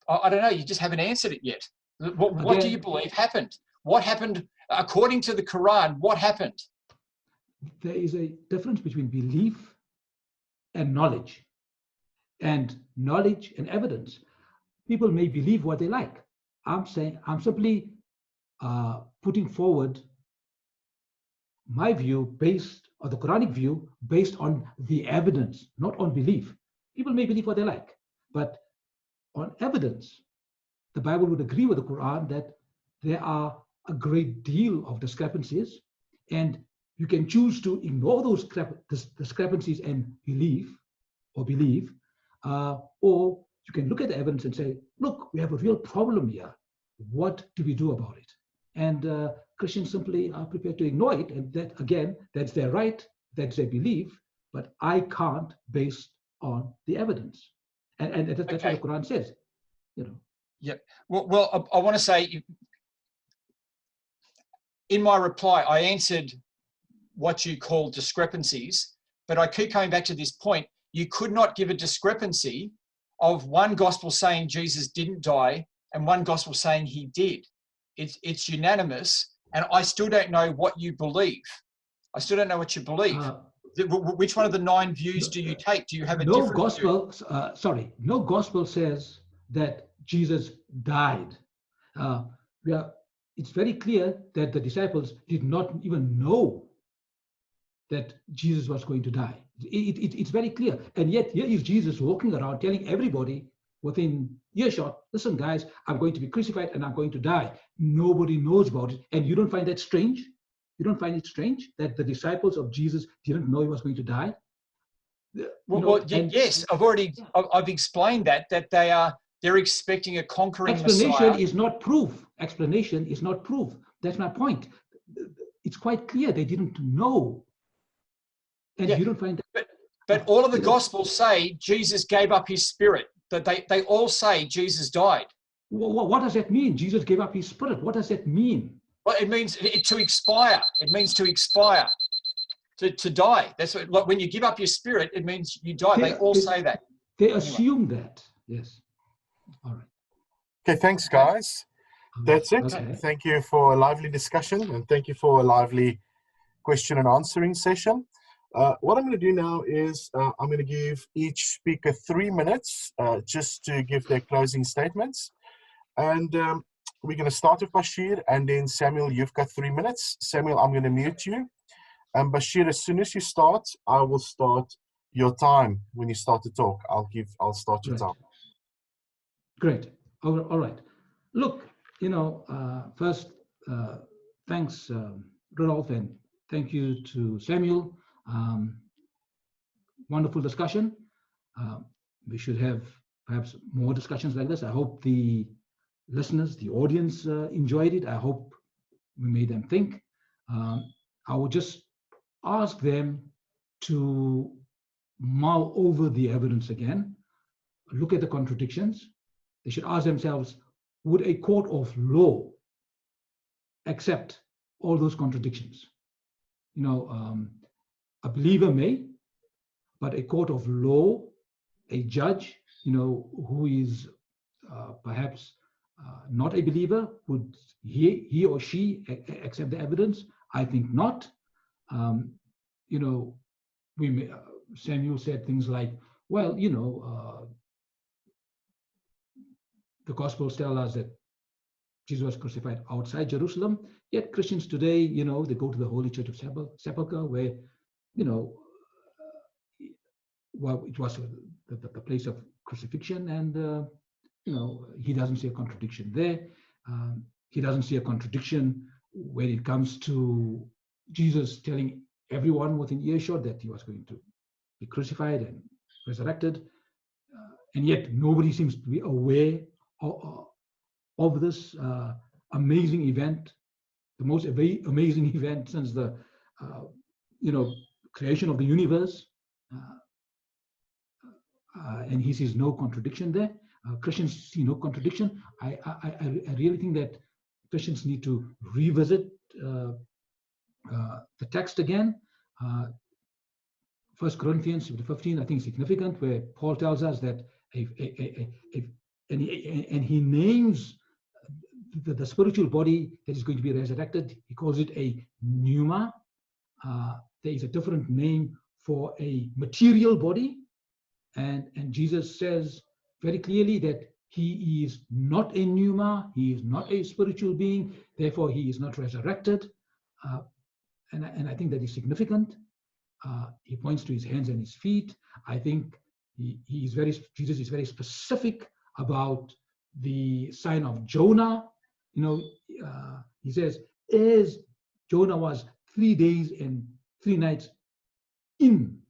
I don't know, you just haven't answered it yet. What do you believe happened? What happened according to the Quran? What happened? There is a difference between belief and knowledge and evidence. People may believe what they like. I'm simply putting forward my view or the Quranic view based on the evidence, not on belief. People may believe what they like, but on evidence, the Bible would agree with the Quran that there are a great deal of discrepancies, and you can choose to ignore those discrepancies and believe, or you can look at the evidence and say, look, we have a real problem here. What do we do about it? And Christians simply are prepared to ignore it. And that, again, that's their right, that's their belief, but I can't based on the evidence. And that's what the Quran says, Yeah. Well, I want to say, in my reply, I answered what you call discrepancies, but I keep coming back to this point. You could not give a discrepancy of one gospel saying Jesus didn't die and one gospel saying he did. It's unanimous, and I still don't know what you believe. I still don't know what you believe. Which one of the 9 views do you take? Do you have a different gospel? No gospel says that Jesus died. it's very clear that the disciples did not even know that Jesus was going to die. It's very clear. And yet here is Jesus walking around telling everybody within earshot, listen guys, I'm going to be crucified and I'm going to die. Nobody knows about it. And you don't find that strange? You don't find it strange that the disciples of Jesus didn't know he was going to die? Yes, I've explained that they're expecting a conquering explanation Messiah. is not proof. Explanation is not proof. That's my point. It's quite clear they didn't know. And you don't find that. But all of the Gospels say Jesus gave up his spirit. That they all say Jesus died. What does that mean? Jesus gave up his spirit. What does that mean? Well, it means to expire. It means to expire, to die. That's what, like when you give up your spirit, it means you die. They all say that. They assume that. Yes. All right. Okay, thanks, guys. That's it. Okay. Thank you for a lively discussion, and thank you for a lively question and answering session. What I'm going to do now is I'm going to give each speaker 3 minutes just to give their closing statements. And we're going to start with Bashir, and then Samuel, you've got 3 minutes. Samuel, I'm going to mute you. And Bashir, as soon as you start, I will start your time. When you start to talk, I'll start your time. Great. All right. Look, first, thanks, Rudolph, and thank you to Samuel. Wonderful discussion. We should have perhaps more discussions like this. I hope the listeners, the audience enjoyed it. I hope we made them think. I would just ask them to mull over the evidence again, look at the contradictions. They should ask themselves, would a court of law accept all those contradictions? A believer may, but a court of law, a judge, who is perhaps not a believer, would he or she accept the evidence? I think not. Samuel said things like, well, the Gospels tell us that Jesus was crucified outside Jerusalem, yet Christians today, they go to the Holy Church of Sepulchre, where, it was the place of crucifixion, and, he doesn't see a contradiction there. He doesn't see a contradiction when it comes to Jesus telling everyone within earshot that he was going to be crucified and resurrected. And yet nobody seems to be aware of this amazing event, the most amazing event since the creation of the universe. And he sees no contradiction there. Christians see no contradiction. I really think that Christians need to revisit the text again. 1 Corinthians 15, I think, is significant, where Paul tells us that and he names the spiritual body that is going to be resurrected. He calls it a pneuma. There is a different name for a material body, and Jesus says very clearly that he is not a pneuma, he is not a spiritual being, therefore he is not resurrected. And I think that is significant. He points to his hands and his feet. I think Jesus is very specific about the sign of Jonah. He says, as Jonah was 3 days and 3 nights in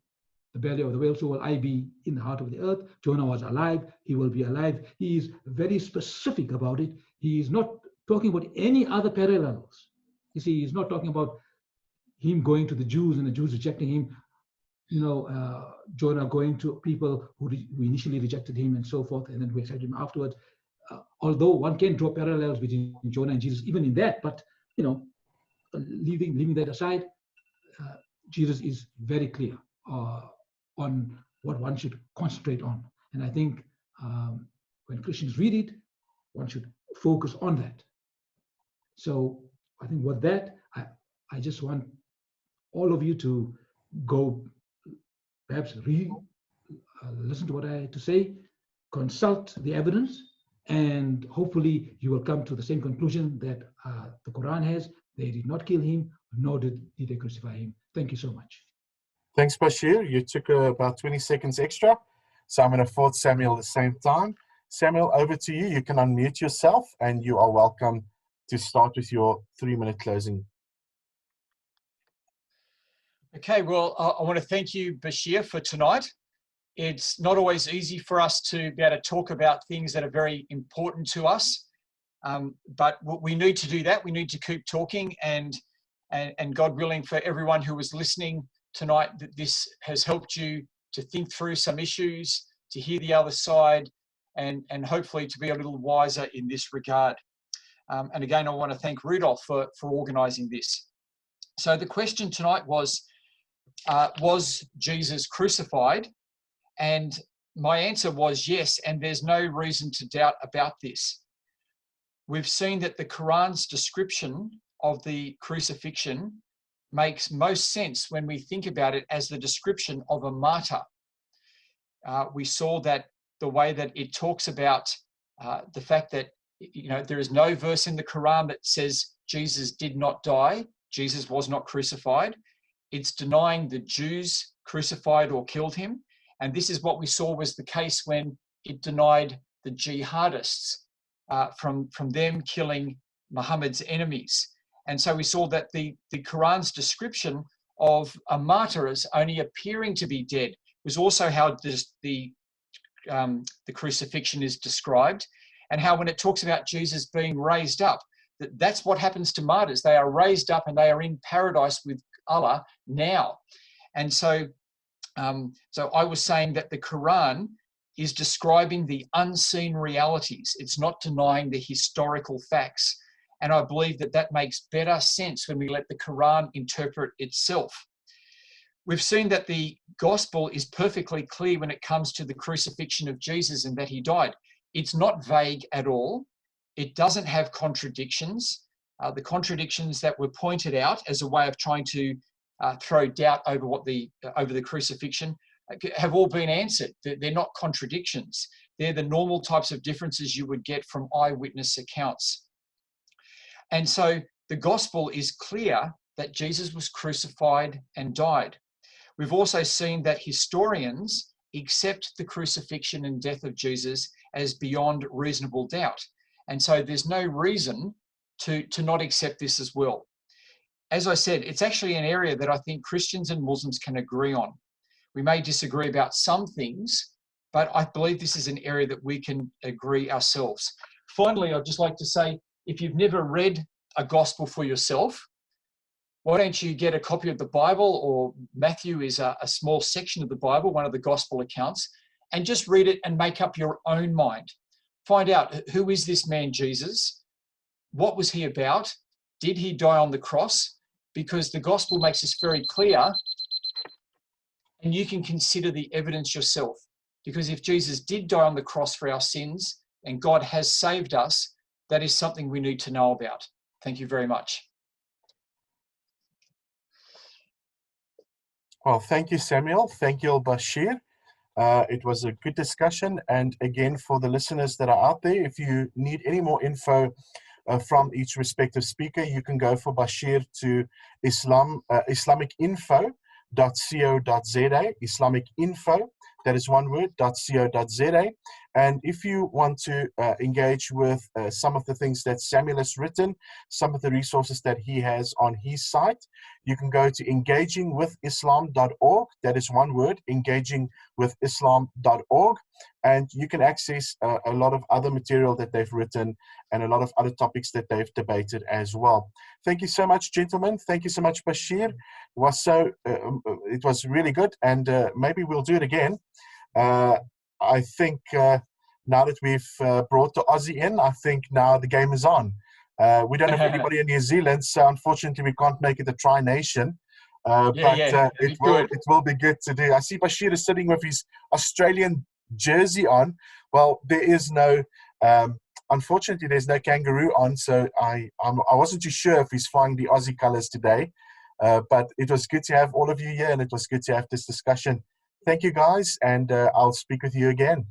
the belly of the whale, so will I be in the heart of the earth. Jonah was alive, he will be alive. He is very specific about it. He is not talking about any other parallels. You see, he's not talking about him going to the Jews and the Jews rejecting him, Jonah going to people who initially rejected him and so forth, and then who accepted him afterwards. Although one can draw parallels between Jonah and Jesus, even in that, but leaving that aside, Jesus is very clear on what one should concentrate on. And I think when Christians read it, one should focus on that. So I think with that, I just want all of you to go, perhaps listen to what I had to say, consult the evidence, And hopefully you will come to the same conclusion that the Quran has. They did not kill him, nor did they crucify him. Thank you so much. Thanks, Bashir. You took about 20 seconds extra, so I'm going to afford Samuel at the same time. Samuel, over to you. You can unmute yourself, and you are welcome to start with your 3-minute closing. Okay, well, I want to thank you, Bashir, for tonight. It's not always easy for us to be able to talk about things that are very important to us, but we need to do that. We need to keep talking, and God willing, for everyone who was listening tonight, that this has helped you to think through some issues, to hear the other side, and hopefully to be a little wiser in this regard. And again, I want to thank Rudolph for organising this. So the question tonight was Jesus crucified? And my answer was yes, and there's no reason to doubt about this. We've seen that the Quran's description of the crucifixion makes most sense when we think about it as the description of a martyr. We saw that the way that it talks about the fact that, there is no verse in the Quran that says Jesus did not die, Jesus was not crucified. It's denying the Jews crucified or killed him. And this is what we saw was the case when it denied the jihadists from them killing Muhammad's enemies. And so we saw that the Quran's description of a martyr as only appearing to be dead was also how the crucifixion is described, and how when it talks about Jesus being raised up, that's what happens to martyrs. They are raised up and they are in paradise with Allah now. And so I was saying that the Quran is describing the unseen realities. It's not denying the historical facts. And I believe that that makes better sense when we let the Quran interpret itself. We've seen that the gospel is perfectly clear when it comes to the crucifixion of Jesus and that he died. It's not vague at all. It doesn't have contradictions. The contradictions that were pointed out as a way of trying to throw doubt over the crucifixion have all been answered. They're not contradictions. They're the normal types of differences you would get from eyewitness accounts. And so the gospel is clear that Jesus was crucified and died. We've also seen that historians accept the crucifixion and death of Jesus as beyond reasonable doubt. And so there's no reason to not accept this as well. As I said, it's actually an area that I think Christians and Muslims can agree on. We may disagree about some things, but I believe this is an area that we can agree ourselves. Finally, I'd just like to say, if you've never read a gospel for yourself, why don't you get a copy of the Bible, or Matthew is a small section of the Bible, one of the gospel accounts, and just read it and make up your own mind. Find out, who is this man Jesus? What was he about? Did he die on the cross? Because the gospel makes this very clear, and you can consider the evidence yourself. Because if Jesus did die on the cross for our sins and God has saved us, that is something we need to know about. Thank you very much. Well, thank you, Samuel. Thank you, Bashir. It was a good discussion. And again, for the listeners that are out there, if you need any more info from each respective speaker, you can go for Bashir to islamicinfo.co.za, islamicinfo, that is one word, .co.za. And if you want to engage with some of the things that Samuel has written, some of the resources that he has on his site, you can go to engagingwithislam.org. That is one word, engagingwithislam.org. And you can access a lot of other material that they've written and a lot of other topics that they've debated as well. Thank you so much, gentlemen. Thank you so much, Bashir. It was really good, and maybe we'll do it again. I think now that we've brought the Aussie in, I think now the game is on. We don't have anybody in New Zealand, so unfortunately we can't make it a tri-nation. It will be good to do. I see Bashir is sitting with his Australian jersey on. Well, there is no, unfortunately, there's no kangaroo on, so I wasn't too sure if he's flying the Aussie colours today. But it was good to have all of you here, and it was good to have this discussion. Thank you, guys, and I'll speak with you again.